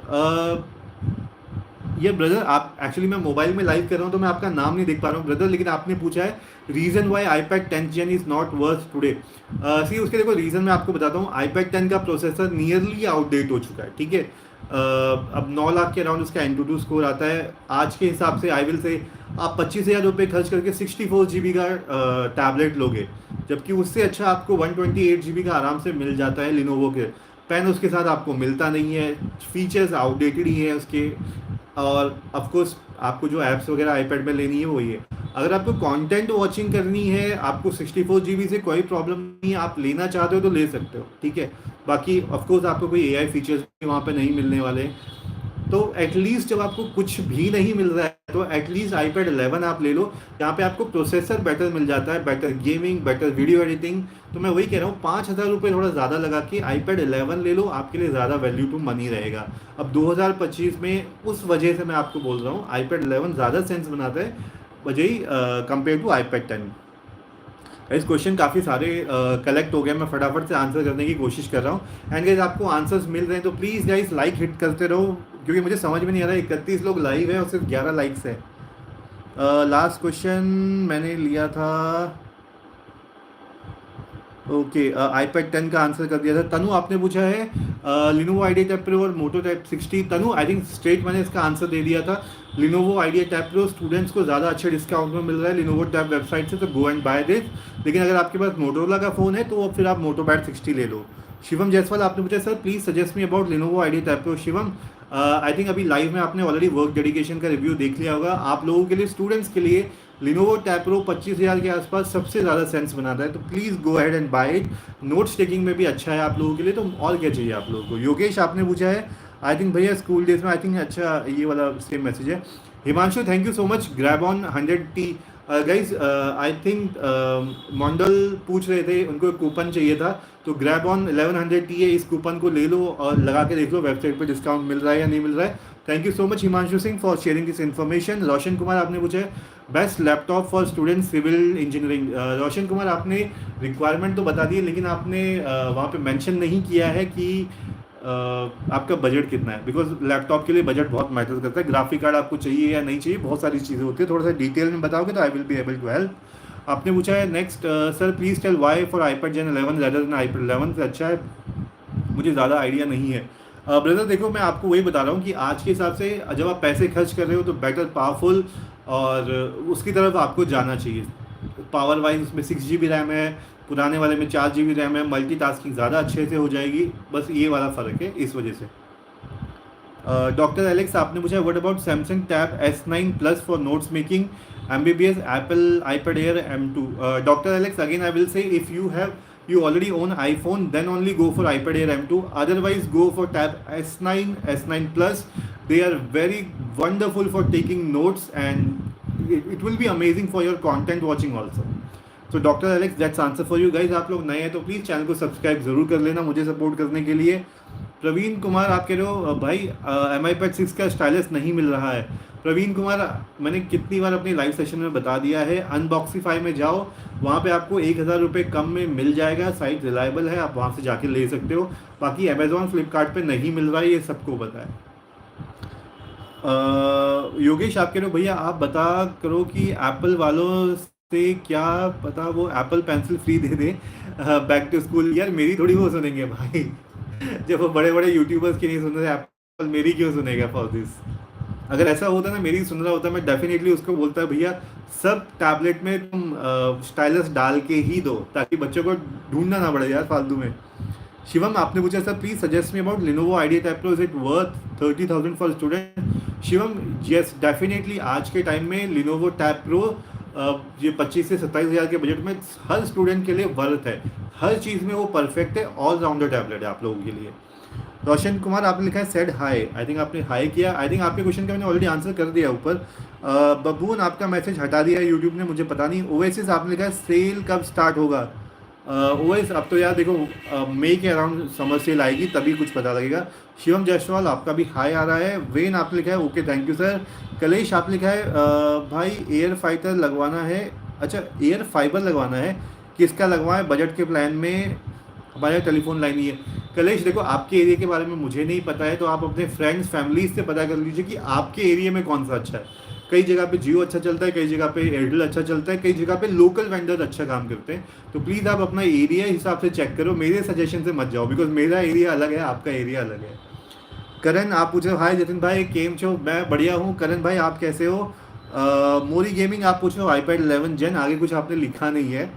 ये ब्रदर आप एक्चुअली मैं मोबाइल में लाइव कर रहा हूँ तो मैं आपका नाम नहीं देख पा रहा हूँ ब्रदर, लेकिन आपने पूछा है reason why iPad 10 Gen is not worth today. See उसके देखो रीज़न मैं आपको बताता हूँ। iPad 10 का प्रोसेसर नियरली आउटडेट हो चुका है, ठीक है। अब 9 लाख के अराउंड उसका Antutu स्कोर आता है आज के हिसाब से। आई विल से आप 25,000 रुपये खर्च करके 64 GB का टैबलेट लोगे, जबकि उससे अच्छा आपको 128 GB का आराम से मिल जाता है लिनोवो के। पेन उसके साथ आपको मिलता नहीं है, फीचर्स आउटडेटेड ही है उसके, और ऑफकोर्स आपको जो ऐप्स वगैरह आईपैड में लेनी है वही है। अगर आपको कंटेंट वॉचिंग करनी है, आपको 64 GB से कोई प्रॉब्लम नहीं है, आप लेना चाहते हो तो ले सकते हो, ठीक है। बाकी ऑफकोर्स आपको कोई AI फीचर्स भी वहाँ पे नहीं मिलने वाले। तो एटलीस्ट जब आपको कुछ भी नहीं मिल रहा है तो एटलीस्ट iPad 11 आप ले लो, जहाँ पे आपको प्रोसेसर बेटर मिल जाता है, better gaming, better video editing. तो मैं वही कह रहा हूँ 5,000 रुपये थोड़ा ज़्यादा लगा के iPad 11 ले लो, आपके लिए ज़्यादा वैल्यू टू मनी रहेगा। अब 2025 में उस वजह से मैं आपको बोल रहा हूँ iPad 11 ज़्यादा सेंस बनाता है वजह ही कंपेयर टू iPad 10। इस क्वेश्चन काफ़ी सारे कलेक्ट हो गए, मैं फटाफट से आंसर करने की कोशिश कर रहा हूँ। एंड गाइस आपको आंसर्स मिल रहे हैं तो प्लीज़ गाइस लाइक हिट करते रहो, क्योंकि मुझे समझ में नहीं आ रहा है 31 लोग लाइव है और सिर्फ 11 लाइक्स है। लास्ट क्वेश्चन मैंने लिया था, ओके iPad 10 का आंसर कर दिया था। तनु आपने पूछा है Lenovo Idea Tab Pro और Moto Tab 60। Tanu I think straight मैंने इसका आंसर दे दिया था। Lenovo Idea Tab Pro students को ज़्यादा अच्छे डिस्काउंट में मिल रहा है Lenovo Tab वेबसाइट से, तो गो एंड बाय दिस। लेकिन अगर आपके पास मोटोरोला का फ़ोन है तो फिर आप Moto Pad 60 ले लो। शिवम जायसवाल आपने पूछा sir please suggest me about Lenovo Idea Tab Pro। Shivam I think अभी लाइव में आपने ऑलरेडी वर्क डेडिकेशन का रिव्यू देख लिया होगा। आप लोगों के लिए, स्टूडेंट्स के लिए Lenovo Tab Pro 25,000 के आसपास सबसे ज़्यादा सेंस बनाता है, तो please go ahead and buy it. Notes taking में भी अच्छा है आप लोगों के लिए, तो और क्या चाहिए आप लोगों को। योगेश आपने पूछा है आई थिंक भैया स्कूल डेज में, आई थिंक अच्छा ये वाला सेम मैसेज है। Himanshu thank you so much. Grab on 100T guys I think Mandal पूछ रहे थे, उनको एक कूपन चाहिए था, तो ग्रैब ऑन 1100 टी है, इस कूपन को ले लो और लगा के देख लो वेबसाइट पे डिस्काउंट मिल रहा है या नहीं मिल रहा है। Thank you so much Himanshu Singh for sharing this information. Roshan Kumar आपने पूछा है best laptop for student civil engineering. Roshan Kumar आपने रिक्वायरमेंट तो बता दी है, लेकिन आपने वहाँ पे मेंशन नहीं किया है कि आपका बजट कितना है, बिकॉज लैपटॉप के लिए बजट बहुत मैटर करता है। ग्राफिक कार्ड आपको चाहिए या नहीं चाहिए, बहुत सारी चीज़ें होती है, थोड़ा सा डिटेल में बताओगे तो I will be able to help. आपने पूछा है next sir please tell why for iPad Gen 11 rather than iPad 11 से अच्छा है, मुझे ज़्यादा आइडिया नहीं है। ब्रदर देखो, मैं आपको वही बता रहा हूँ कि आज के हिसाब से जब आप पैसे खर्च कर रहे हो तो बेटर पावरफुल और उसकी तरफ आपको जाना चाहिए। पावर वाइज उसमें 6 GB रैम है, पुराने वाले में 4 GB रैम है, मल्टीटास्किंग ज़्यादा अच्छे से हो जाएगी, बस ये वाला फ़र्क है इस वजह से। डॉक्टर एलेक्स आपने पूछा what about Samsung tab S9 plus for notes making MBBS Apple iPad Air M2। Doctor Alex again I will से if you already own iPhone, then only go for iPad Air M2, otherwise go for tab S9, S9 Plus. They are very wonderful for taking notes and it will be amazing for your content watching also. So Dr. Alex, that's answer for you guys। आप लोग नए हैं तो please channel को subscribe ज़रूर कर लेना मुझे सपोर्ट करने के लिए। प्रवीण कुमार आप कह रहे हो भाई MI Pad 6 का स्टाइलस नहीं मिल रहा है। प्रवीण कुमार, मैंने कितनी बार अपनी लाइव सेशन में बता दिया है, अनबॉक्सीफाई में जाओ, वहाँ पे आपको 1000 रुपये कम में मिल जाएगा, साइट रिलायबल है, आप वहाँ से जाके ले सकते हो। बाकी अमेजोन फ्लिपकार्ट पे नहीं मिल रहा है, ये सबको पता है। योगेश आप कह रहे हो भैया आप बता करो कि एप्पल वालों से क्या पता वो एप्पल पेंसिल फ्री दे दे बैक टू स्कूल। यार मेरी थोड़ी वो सुनेंगे भाई जब वो बड़े बड़े यूट्यूबर्स की नहीं सुन रहे एप्पल मेरी क्यों सुनेगा फॉर दिस। अगर ऐसा होता ना, मेरी सुन रहा होता, मैं डेफिनेटली उसको बोलता भैया सब टैबलेट में तुम स्टाइलस डाल के ही दो ताकि बच्चों को ढूंढना ना पड़े यार फालतू में। शिवम आपने पूछा sir please suggest me about Lenovo Idea Tab Pro, is it worth 30,000 for student. Shivam yes definitely आज के टाइम में Lenovo Tab Pro ये 25 से 27,000 के बजट में हर स्टूडेंट के लिए वर्थ है, हर चीज़ में वो परफेक्ट है, ऑलराउंडर टैबलेट है आप लोगों के लिए। रोशन कुमार आपने लिखा है सेड हाई, आई थिंक आपने हाई किया, आई थिंक आपके क्वेश्चन का मैंने ऑलरेडी आंसर कर दिया ऊपर। बबून आपका मैसेज हटा दिया है यूट्यूब ने, मुझे पता नहीं। ओएसिस आपने लिखा है सेल कब स्टार्ट होगा। ओएस अब तो यार देखो मई के अराउंड समर सेल आएगी तभी कुछ पता लगेगा। शिवम जायसवाल आपका भी हाई आ रहा है। वेन आपने लिखा है ओके थैंक यू सर। कलेश आपने लिखा है भाई एयर फाइटर लगवाना है, अच्छा एयर फाइबर लगवाना है, किसका लगवाएं बजट के प्लान में, हमारे टेलीफोन लाइन ही है। कलेश देखो आपके एरिया के बारे में मुझे नहीं पता है, तो आप अपने फ्रेंड्स फैमिलीज से पता कर लीजिए कि आपके एरिया में कौन सा अच्छा है। कई जगह पे जियो अच्छा चलता है, कई जगह पे एयरटेल अच्छा चलता है, कई जगह पे लोकल वेंडर अच्छा काम करते हैं। तो प्लीज़ आप अपना एरिया हिसाब से चेक करो, मेरे सजेशन से मत जाओ, बिकॉज मेरा एरिया अलग है, आपका एरिया अलग है। करण आप पूछ रहे हो हाय जतिन भाई केम छो, मैं बढ़िया हूँ। करण भाई आप कैसे हो। मोरी गेमिंग आप पूछ रहे हो iPad 11 Gen, आगे कुछ आपने लिखा नहीं है।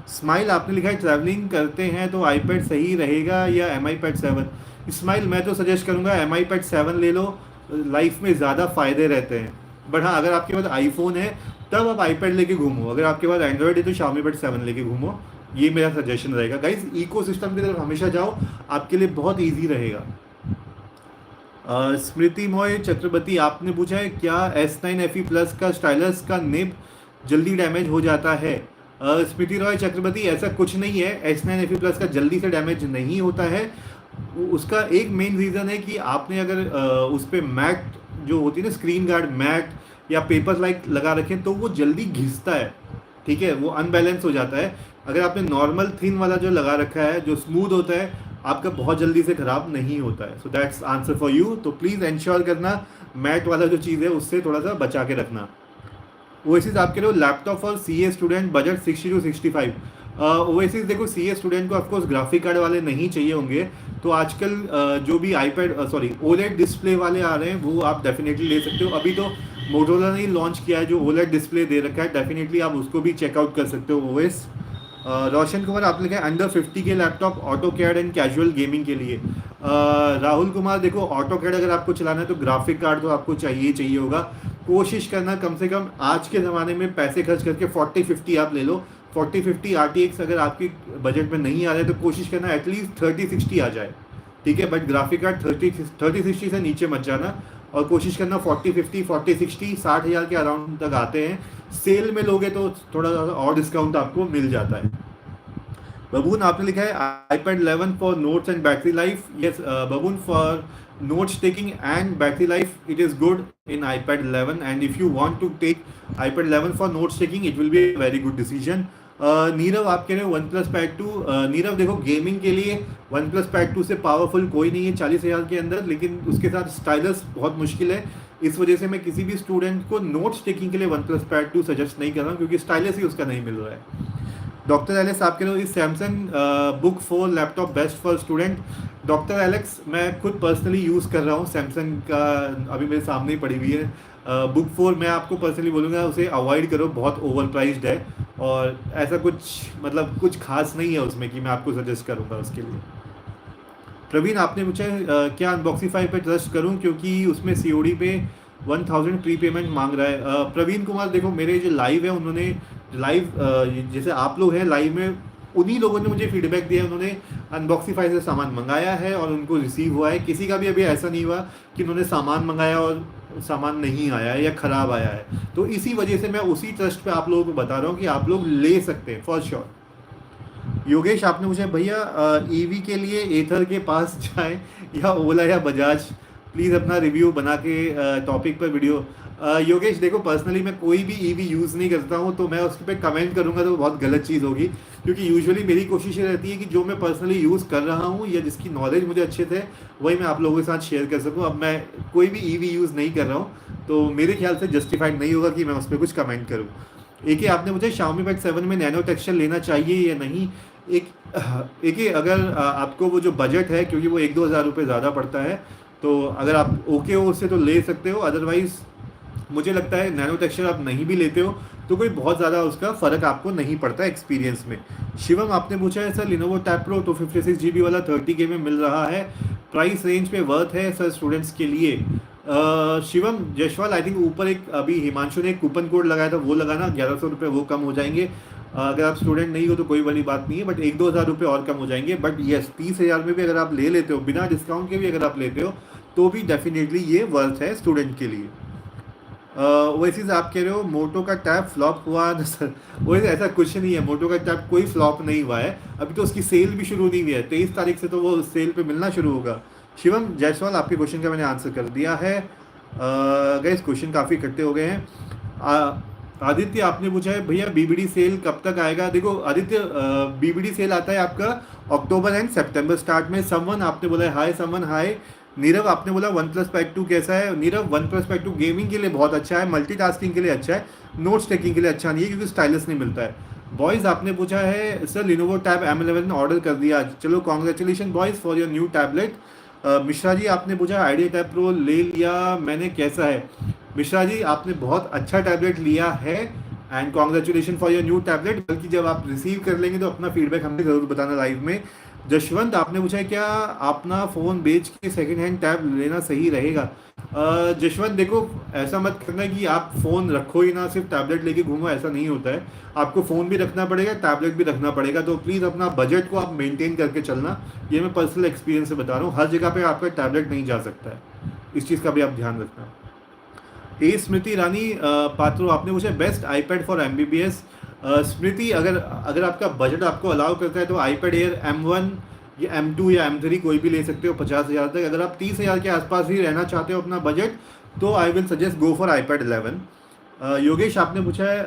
स्माइल आपने लिखा है ट्रैवलिंग करते हैं तो iPad सही रहेगा या MI Pad 7। स्माइल मैं तो सजेस्ट करूँगा MI Pad 7 ले लो, लाइफ में ज़्यादा फ़ायदे रहते हैं। बट हाँ अगर आपके पास आईफोन है तब आप iPad लेके घूमो, अगर आपके पास एंड्रॉयड है तो Xiaomi Pad 7 लेके घूमो, ये मेरा सजेशन रहेगा। गाइस इकोसिस्टम की तरफ हमेशा जाओ, आपके लिए बहुत ईजी रहेगा। स्मृति मोय चक्रवर्ती आपने पूछा है क्या S9 FE प्लस का स्टाइलस का निब जल्दी डैमेज हो जाता है। स्मृति रॉय चक्रवर्ती ऐसा कुछ नहीं है, S9 FE प्लस का जल्दी से डैमेज नहीं होता है। उसका एक मेन रीज़न है कि आपने अगर उस पर मैट जो होती है ना स्क्रीन गार्ड मैट या पेपर लाइक लगा रखें तो वो जल्दी घिसता है, ठीक है, वो अनबैलेंस हो जाता है। अगर आपने नॉर्मल थिन वाला जो लगा रखा है जो स्मूथ होता है आपका बहुत जल्दी से ख़राब नहीं होता है। So that's answer for you. तो प्लीज़ इंश्योर करना मैट वाला जो चीज़ है उससे थोड़ा सा बचा के रखना। ओएसिस आप कह रहे हो laptop for CA student budget 60 to 65। Oasis देखो CA स्टूडेंट को ऑफकोर्स ग्राफिक कार्ड वाले नहीं चाहिए होंगे, तो आजकल जो भी OLED डिस्प्ले वाले आ रहे हैं वो आप डेफिनेटली ले सकते हो। अभी तो मोटोरोला ने लॉन्च किया है जो OLED डिस्प्ले दे रखा है, डेफिनेटली आप उसको भी चेकआउट कर सकते हो। ओएस रोशन कुमार आपने कहा अंडर 50 के laptop AutoCAD and casual gaming के लिए। राहुल कुमार देखो ऑटो कैड अगर आपको चलाना है तो ग्राफिक कार्ड तो आपको चाहिए होगा। कोशिश करना कम से कम आज के ज़माने में पैसे खर्च करके 4050 आप ले लो। 4050 RTX अगर आपकी बजट में नहीं आ रहा है तो कोशिश करना एटलीस्ट 3060 आ जाए, ठीक है, बट ग्राफिक कार्ड 3060 से नीचे मत जाना, और कोशिश करना 4050, 4060, 60,000 के अराउंड तक आते हैं। सेल में लोगे तो थोड़ा ज़्यादा और डिस्काउंट आपको मिल जाता है। बबून आपने लिखा है iPad 11 for notes and battery life. Yes बबून, for notes taking and battery life it is good in iPad 11, and if you want to take iPad 11 for notes taking it will be a very good decision. Nirav आप कह रहे हो one plus pad 2। Nirav देखो, gaming के लिए one plus pad 2 से powerful कोई नहीं है 40,000 के अंदर, लेकिन उसके साथ स्टाइलस बहुत मुश्किल है। इस वजह से मैं किसी भी स्टूडेंट को नोट्स टेकिंग के लिए वन प्लस पैड 2 सजेस्ट नहीं कर रहा हूँ, क्योंकि स्टाइलस ही उसका नहीं मिल रहा है। डॉक्टर एलेक्स आप कह रहे हो इस Samsung book 4 laptop best for student. Doctor Alex, मैं खुद पर्सनली यूज़ कर रहा हूँ सैमसंग का, अभी मेरे सामने ही पड़ी हुई है बुक 4। मैं आपको पर्सनली बोलूँगा उसे अवॉइड करो, बहुत ओवर प्राइस्ड है, और ऐसा कुछ मतलब कुछ खास नहीं है उसमें कि मैं आपको सजेस्ट करूँगा उसके लिए। प्रवीण आपने पूछा क्या अनबॉक्सीफाई पे ट्रस्ट करूँ, क्योंकि उसमें COD पे 1000 प्री पेमेंट मांग रहा है। प्रवीण कुमार देखो, मेरे जो लाइव है उन्होंने लाइव जैसे आप लोग हैं लाइव में, उन्हीं लोगों ने मुझे फीडबैक दिया है, उन्होंने अनबॉक्सीफाई से सामान मंगाया है और उनको रिसीव हुआ है। किसी का भी अभी ऐसा नहीं हुआ कि उन्होंने सामान मंगाया और सामान नहीं आया है या ख़राब आया है। तो इसी वजह से मैं उसी ट्रस्ट पे आप लोगों को बता रहा हूँ कि आप लोग ले सकते हैं फॉर श्योर। योगेश आपने मुझे भैया EV के लिए एथर के पास जाएं या ओला या बजाज, प्लीज़ अपना रिव्यू बना के टॉपिक पर वीडियो। योगेश देखो, पर्सनली मैं कोई भी EV यूज़ नहीं करता हूँ, तो मैं उस पर कमेंट करूँगा तो बहुत गलत चीज़ होगी, क्योंकि यूजुअली मेरी कोशिश ये रहती है कि जो मैं पर्सनली यूज़ कर रहा हूँ या जिसकी नॉलेज मुझे अच्छे थे वही मैं आप लोगों के साथ शेयर कर सकूँ। अब मैं कोई भी EV यूज़ नहीं कर रहा हूँ, तो मेरे ख्याल से जस्टिफाइड नहीं होगा कि मैं उस पर कुछ कमेंट करूँ। एक आपने मुझे Xiaomi Pad 7 में नैनो टेक्सचर लेना चाहिए या नहीं। एक अगर आपको वो जो बजट है, क्योंकि वो 1-2 हज़ार रुपये ज़्यादा पड़ता है, तो अगर आप ओके हो उससे तो ले सकते हो। अदरवाइज़ मुझे लगता है नैनो टेक्सचर आप नहीं भी लेते हो तो कोई बहुत ज़्यादा उसका फ़र्क आपको नहीं पड़ता एक्सपीरियंस में। शिवम आपने पूछा है sir Lenovo Tab Pro 256 GB वाला 30K में मिल रहा है, प्राइस रेंज पे वर्थ है सर स्टूडेंट्स के लिए। शिवम जयसवाल, आई थिंक ऊपर एक अभी हिमांशु ने एक कूपन कोड लगाया था, वो लगाना 1100 रुपये वो कम हो जाएंगे। अगर आप स्टूडेंट नहीं हो तो कोई बड़ी बात नहीं है, बट 1-2 हज़ार रुपये और कम हो जाएंगे। बट येस, 30,000 में भी अगर आप ले लेते हो बिना डिस्काउंट के भी अगर आप लेते हो तो भी डेफिनेटली ये वर्थ है स्टूडेंट के लिए। वैसे आप कह रहे हो मोटो का टैब फ्लॉप हुआ ना सर, वैसे ऐसा कुछ नहीं है, मोटो का टैब कोई फ्लॉप नहीं हुआ है, अभी तो उसकी सेल भी शुरू नहीं हुई है, 23 तारीख से तो वो सेल पे मिलना शुरू होगा। शिवम जायसवाल, आपके क्वेश्चन का मैंने आंसर कर दिया है। गाइस क्वेश्चन काफ़ी इकट्ठे हो गए हैं। आदित्य आपने पूछा है भैया BBD सेल कब तक आएगा। देखो आदित्य, BBD सेल आता है आपका अक्टूबर एंड सितंबर स्टार्ट में। समवन आपने बोला है हाय, समवन हाय। नीरव आपने बोला वन प्लस पैड 2 कैसा है। Nirav, one plus pad 2 gaming के लिए बहुत अच्छा है, मल्टीटास्किंग के लिए अच्छा है, नोट्स टेकिंग के लिए अच्छा नहीं है क्योंकि स्टाइलस नहीं मिलता है। बॉयज़ आपने पूछा है sir Lenovo Tab M11 order कर दिया, चलो congratulation boys for your new tablet. Mishra ji आपने पूछा आइडिया टैब प्रो ले लिया मैंने, कैसा है। मिश्रा जी आपने बहुत अच्छा टैबलेट लिया है and congratulation for your new tablet, बल्कि जब आप रिसीव कर लेंगे तो अपना फीडबैक हमें ज़रूर बताना लाइव में। जशवंत आपने पूछा है क्या अपना फ़ोन बेच के सेकेंड हैंड टैब लेना सही रहेगा। जशवंत देखो, ऐसा मत करना कि आप फ़ोन रखो ही ना, सिर्फ टैबलेट लेके घूमो, ऐसा नहीं होता है। आपको फ़ोन भी रखना पड़ेगा, टैबलेट भी रखना पड़ेगा, तो प्लीज़ अपना बजट को आप मेंटेन करके चलना, ये मैं पर्सनल एक्सपीरियंस से बता रहा हूँ। हर जगह पे आपका टैबलेट नहीं जा सकता है, इस चीज़ का भी आप ध्यान रखना। स्मृति रानी पात्रो आपने पूछा बेस्ट iPad फॉर MBBS। स्मृति, अगर आपका बजट आपको अलाउ करता है तो iPad Air M1 या M2 या M3 कोई भी ले सकते हो 50,000 तक। अगर आप 30,000 के आसपास ही रहना चाहते हो अपना बजट, तो I will suggest go for iPad 11। Yogesh आपने पूछा है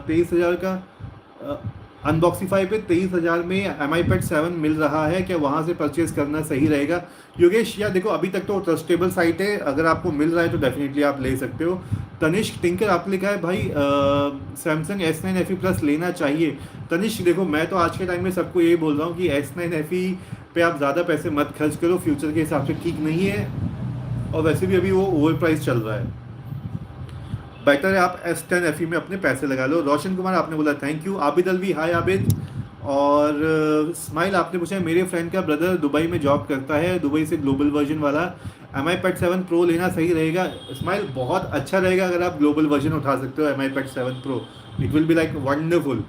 23,000 का अनबॉक्सीफाई पे 23,000 में MI Pad 7 मिल रहा है, क्या वहाँ से परचेज करना सही रहेगा। योगेश या देखो, अभी तक तो ट्रस्टेबल साइट है, अगर आपको मिल रहा है तो डेफिनेटली आप ले सकते हो। तनिष्क टिंकर आपने लिखा है भाई सैमसंग S9 FE प्लस लेना चाहिए। तनिष्क देखो, मैं तो आज के टाइम में सबको यही बोल रहा हूँ कि S9 FE पे आप ज़्यादा पैसे मत खर्च करो, फ्यूचर के हिसाब से ठीक नहीं है, और वैसे भी अभी वो ओवर प्राइस चल रहा है, बेटर है आप S10 FE में अपने पैसे लगा लो। रोशन कुमार आपने बोला थैंक यू। आबिद अलवी हाय आबिद। और स्माइल आपने पूछा है मेरे फ्रेंड का ब्रदर दुबई में जॉब करता है, दुबई से ग्लोबल वर्जन वाला MI Pad 7 Pro लेना सही रहेगा। स्माइल, बहुत अच्छा रहेगा अगर आप ग्लोबल वर्जन उठा सकते हो MI Pad 7 Pro, it will be like wonderful.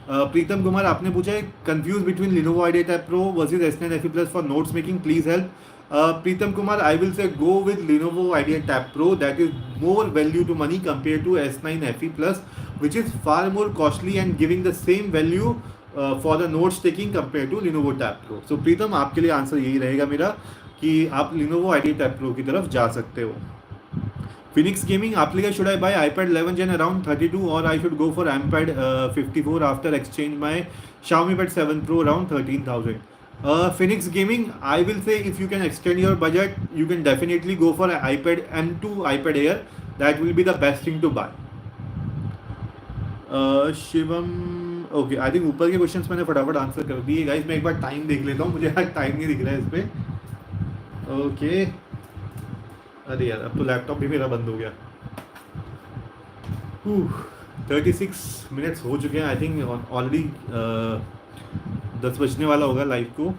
Pritam Kumar आपने पूछा है confuse between Lenovo IdeaTab Pro versus S9 FE Plus for notes making, please help. Pritam Kumar, I will say go with Lenovo IdeaTab Pro. That is more value to money compared to S9 FE Plus, which is far more costly and giving the same value for the notes taking compared to Lenovo Tab Pro. So Pritam, आपके लिए answer यही रहेगा मेरा कि आप Lenovo IdeaTab Pro की तरफ जा सकते हो. Phoenix Gaming, application, should I buy iPad 11 Gen around 32 or I should go for iPad 54 after exchange my Xiaomi Pad 7 Pro around 13,000? Phoenix Gaming, I will say if you can extend your budget, you can definitely go for iPad M2, iPad Air. That will be the best thing to buy. Shivam, okay, I think ऊपर के questions मैंने फटाफट answer कर दिए guys. मैं एक बार time देख लेता हूँ, मुझे टाइम नहीं दिख रहा है इस पर. ओके, अरे यार अब तो लैपटॉप भी मेरा बंद हो गया. 36 मिनट्स हो चुके हैं. आई थिंक ऑलरेडी 10 बजने वाला होगा लाइव को.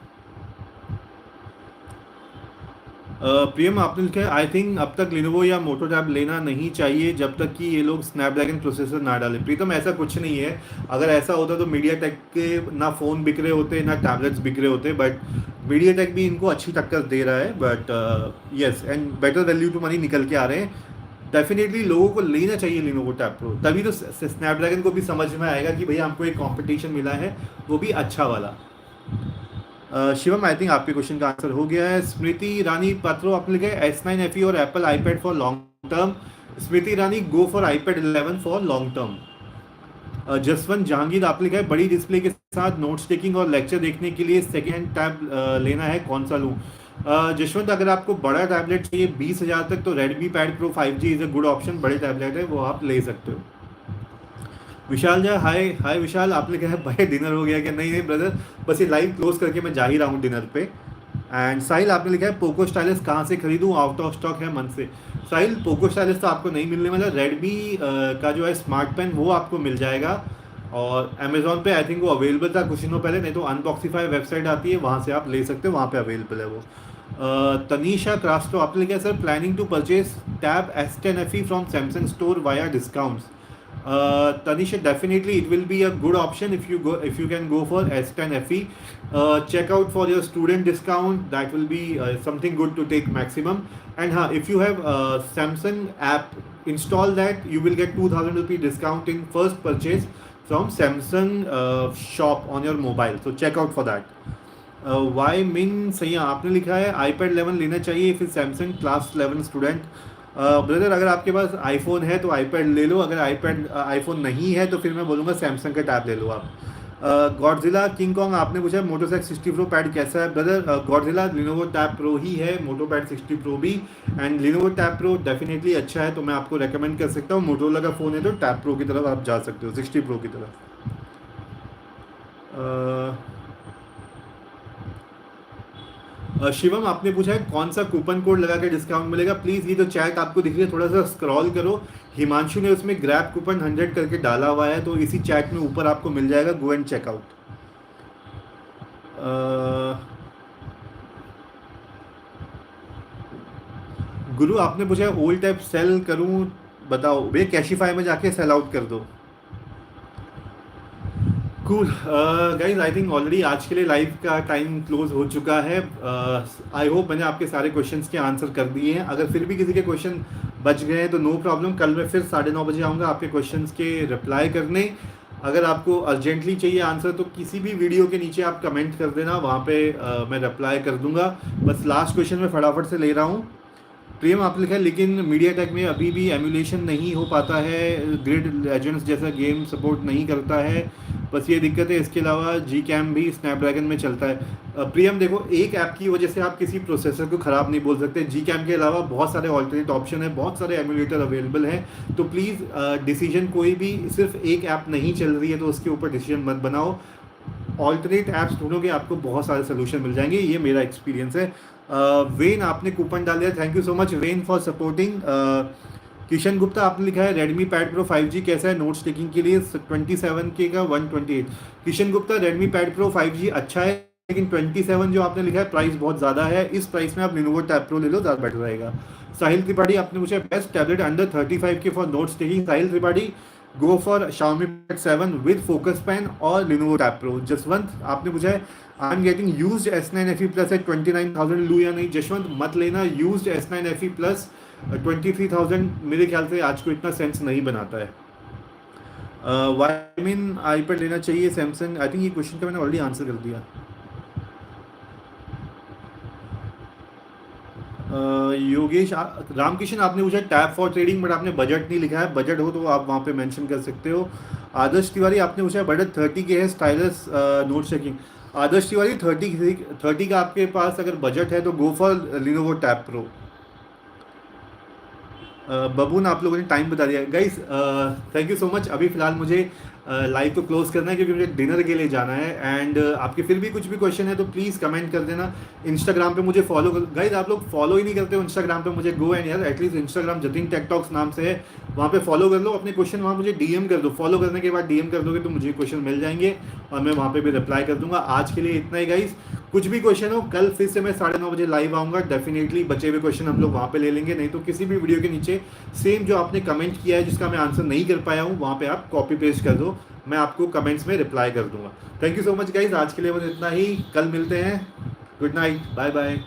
प्रियम आपने लिखा है आई थिंक अब तक Lenovo या मोटो टैब लेना नहीं चाहिए जब तक कि ये लोग स्नैपड्रैगन प्रोसेसर ना डालें. प्रीतम ऐसा कुछ नहीं है. अगर ऐसा होता तो मीडिया टेक के ना फ़ोन बिक रहे होते ना टैबलेट्स बिक रहे होते. बट मीडिया टेक भी इनको अच्छी टक्कर दे रहा है. But yes, and better value to money निकल के आ रहे हैं. डेफिनेटली लोगों को लेना चाहिए Lenovo टैब प्रो. तभी तो स्नैपड्रैगन को भी समझ में आएगा कि भैया हमको एक कॉम्पिटिशन मिला है, वो भी अच्छा वाला. शिवम, आई थिंक आपके क्वेश्चन का आंसर हो गया है. स्मृति रानी पात्रो आपने लिखा है S9 FE और Apple iPad for long term. Smriti Rani, go for iPad 11 for long term. Jaswant Jahangir आपने लिखा है बड़ी डिस्प्ले के साथ नोट्स टेकिंग और लेक्चर देखने के लिए सेकेंड टैब लेना है, कौन सा लूँ? जसवंत, अगर आपको बड़ा टैबलेट चाहिए 20,000 तक तो Redmi Pad Pro 5G is a good option. बड़े टैबलेट है वो आप ले सकते हो. विशाल जा, हाय विशाल, आपने कहा भाई डिनर हो गया क्या? नहीं ब्रदर, बस ये लाइव क्लोज करके मैं जा ही रहा हूँ डिनर पे. एंड साहिल आपने लिखा है पोको स्टाइलिस कहाँ से खरीदूँ, आउट ऑफ स्टॉक है मन से. साहिल, पोको स्टाइलिस तो आपको नहीं मिलने वाला. रेडमी का जो है स्मार्ट पेन वो आपको मिल जाएगा और अमेजोन पे आई थिंक वो अवेलेबल था कुछ दिनों पहले. नहीं तो अनबॉक्सीफाई वेबसाइट आती है, वहाँ से आप ले सकते हो, वहाँ पे अवेलेबल है वो. तनीषा क्रास्टो आपने लिखा है sir planning to purchase tab S10 FE from Samsung store via discounts. Tanisha, definitely it will be a good option if you can go for S10 FE. Check out for your student discount. That will be something good to take maximum. And if you have Samsung app, install that. You will get 2,000 rupee discount in first purchase from Samsung shop on your mobile. So check out for that. Why Min सही आपने लिखा है iPad 11 लेना चाहिए फिर Samsung class 11 student. Brother, अगर आपके पास iPhone है तो iPad ले लो. अगर आईफोन नहीं है तो फिर मैं बोलूँगा सैमसंग का टैब ले लो आप. गॉडजिला किंग कॉन्ग आपने पूछा मोटो Z 60 Pro पैड कैसा है. Brother, Godzilla Lenovo tab pro ही है, मोटो पैड 60 Pro भी. And Lenovo tab pro definitely अच्छा है, तो मैं आपको रेकमेंड कर सकता हूँ. मोटोरोला का फ़ोन है तो टैब प्रो की तरफ आप जा सकते हो, 60 Pro की तरफ. शिवम आपने पूछा है कौन सा कूपन कोड लगा के डिस्काउंट मिलेगा. प्लीज़ ये जो चैट आपको दिख रही है थोड़ा सा स्क्रॉल करो. हिमांशु ने उसमें ग्रैब कूपन 100 करके डाला हुआ है, तो इसी चैट में ऊपर आपको मिल जाएगा. Go and check out. Guru आपने पूछा है ओल्ड टैब सेल करूं, बताओ. भैया कैशिफाई में जाके सेल आउट कर दो. Cool guys, I think already आज के लिए लाइव का टाइम क्लोज हो चुका है. आई होप मैंने आपके सारे क्वेश्चंस के आंसर कर दिए हैं. अगर फिर भी किसी के क्वेश्चन बच गए हैं तो नो प्रॉब्लम, कल मैं फिर 9:30 बजे आऊँगा आपके क्वेश्चंस के रिप्लाई करने. अगर आपको अर्जेंटली चाहिए आंसर तो किसी भी वीडियो के नीचे आप कमेंट कर देना, वहाँ पे मैं रिप्लाई कर दूँगा. बस लास्ट क्वेश्चन मैं फटाफट से ले रहा हूँ. प्रियम आपने लिखा है लेकिन मीडिया टेक में अभी भी एमुलेशन नहीं हो पाता है, ग्रिड लेजेंड्स जैसा गेम सपोर्ट नहीं करता है, बस ये दिक्कत है. इसके अलावा Gcam भी स्नैपड्रैगन में चलता है. प्रियम देखो, एक ऐप की वजह से आप किसी प्रोसेसर को ख़राब नहीं बोल सकते. Gcam के अलावा बहुत सारे ऑल्टरनेट ऑप्शन है, बहुत सारे एमुलेटर अवेलेबल हैं. तो प्लीज़ डिसीजन कोई भी सिर्फ एक ऐप नहीं चल रही है तो उसके ऊपर डिसीजन मत बनाओ. ऑल्टरनेट ऐप्स ढूंढोगे, आपको बहुत सारे सोल्यूशन मिल जाएंगे. ये मेरा एक्सपीरियंस है. वेन आपने कूपन डाल दिया, thank you so much when for supporting. Kishan Gupta आपने लिखा है Redmi Pad Pro 5G कैसा है नोट्स टेकिंग के लिए, 27K का 128. Kishan Gupta, Redmi Pad Pro 5G अच्छा है, लेकिन 27 जो आपने लिखा है प्राइस बहुत ज़्यादा है. इस प्राइस में आप Lenovo टैब प्रो ले लो, ज़्यादा बेटर रहेगा. साहिल त्रिपाठी आपने पूछा best tablet under 35K for notes taking. Sahil Tripathi, go for Xiaomi Pad 7 with focus pen और Lenovo Tab Pro। जसवंत आपने पूछा है I am getting used S9 FE Plus at 29,000 लूँ या नहीं। जसवंत मत लेना यूज्ड S9 FE Plus 23,000, मेरे ख्याल से आज को इतना सेंस नहीं बनाता है। वाइमिन आईपैड लेना चाहिए सैमसंग, आई थिंक ये क्वेश्चन का मैंने ऑलरेडी आंसर कर दिया। योगेश रामकिशन आपने पूछा टैब फॉर ट्रेडिंग, बट आपने बजट नहीं लिखा है, बजट हो तो आप वहाँ पे मेंशन कर सकते हो। आदर्श तिवारी आपने पूछा बजट 30 के है स्टाइलस नोट चेकिंग। आदर्श तिवारी 30 का आपके पास अगर बजट है तो गो फॉर लिनोवो टैब प्रो। बबून आप लोगों ने टाइम बता दिया guys, thank you so much. अभी फिलहाल मुझे लाइव को क्लोज करना है क्योंकि मुझे डिनर के लिए जाना है। एंड आपके फिर भी कुछ भी क्वेश्चन है तो प्लीज़ कमेंट कर देना। इंस्टाग्राम पे मुझे फॉलो कर गाइस, आप लोग फॉलो ही नहीं करते हो इंस्टाग्राम पे मुझे। गो एंड यार at least Instagram Jatin tech talks नाम से है, वहाँ पे फॉलो कर लो, अपने क्वेश्चन वहाँ मुझे डीएम कर दो। फॉलो करने के बाद डीएम कर दोगे तो मुझे क्वेश्चन मिल जाएंगे और मैं वहाँ पे भी रिप्लाई कर दूंगा। आज के लिए इतना ही गाइस, कुछ भी क्वेश्चन हो कल फिर से मैं 9:30 बजे लाइव आऊँगा। डेफिनेटली बचे हुए क्वेश्चन हम लोग वहाँ पे ले लेंगे, नहीं तो किसी भी वीडियो के नीचे सेम जो आपने कमेंट किया है जिसका मैं आंसर नहीं कर पाया हूँ वहाँ पे आप कॉपी पेस्ट कर दो, मैं आपको कमेंट्स में रिप्लाई कर दूंगा। Thank you so much guys, आज के लिए बस इतना ही, कल मिलते हैं। Good night, bye bye.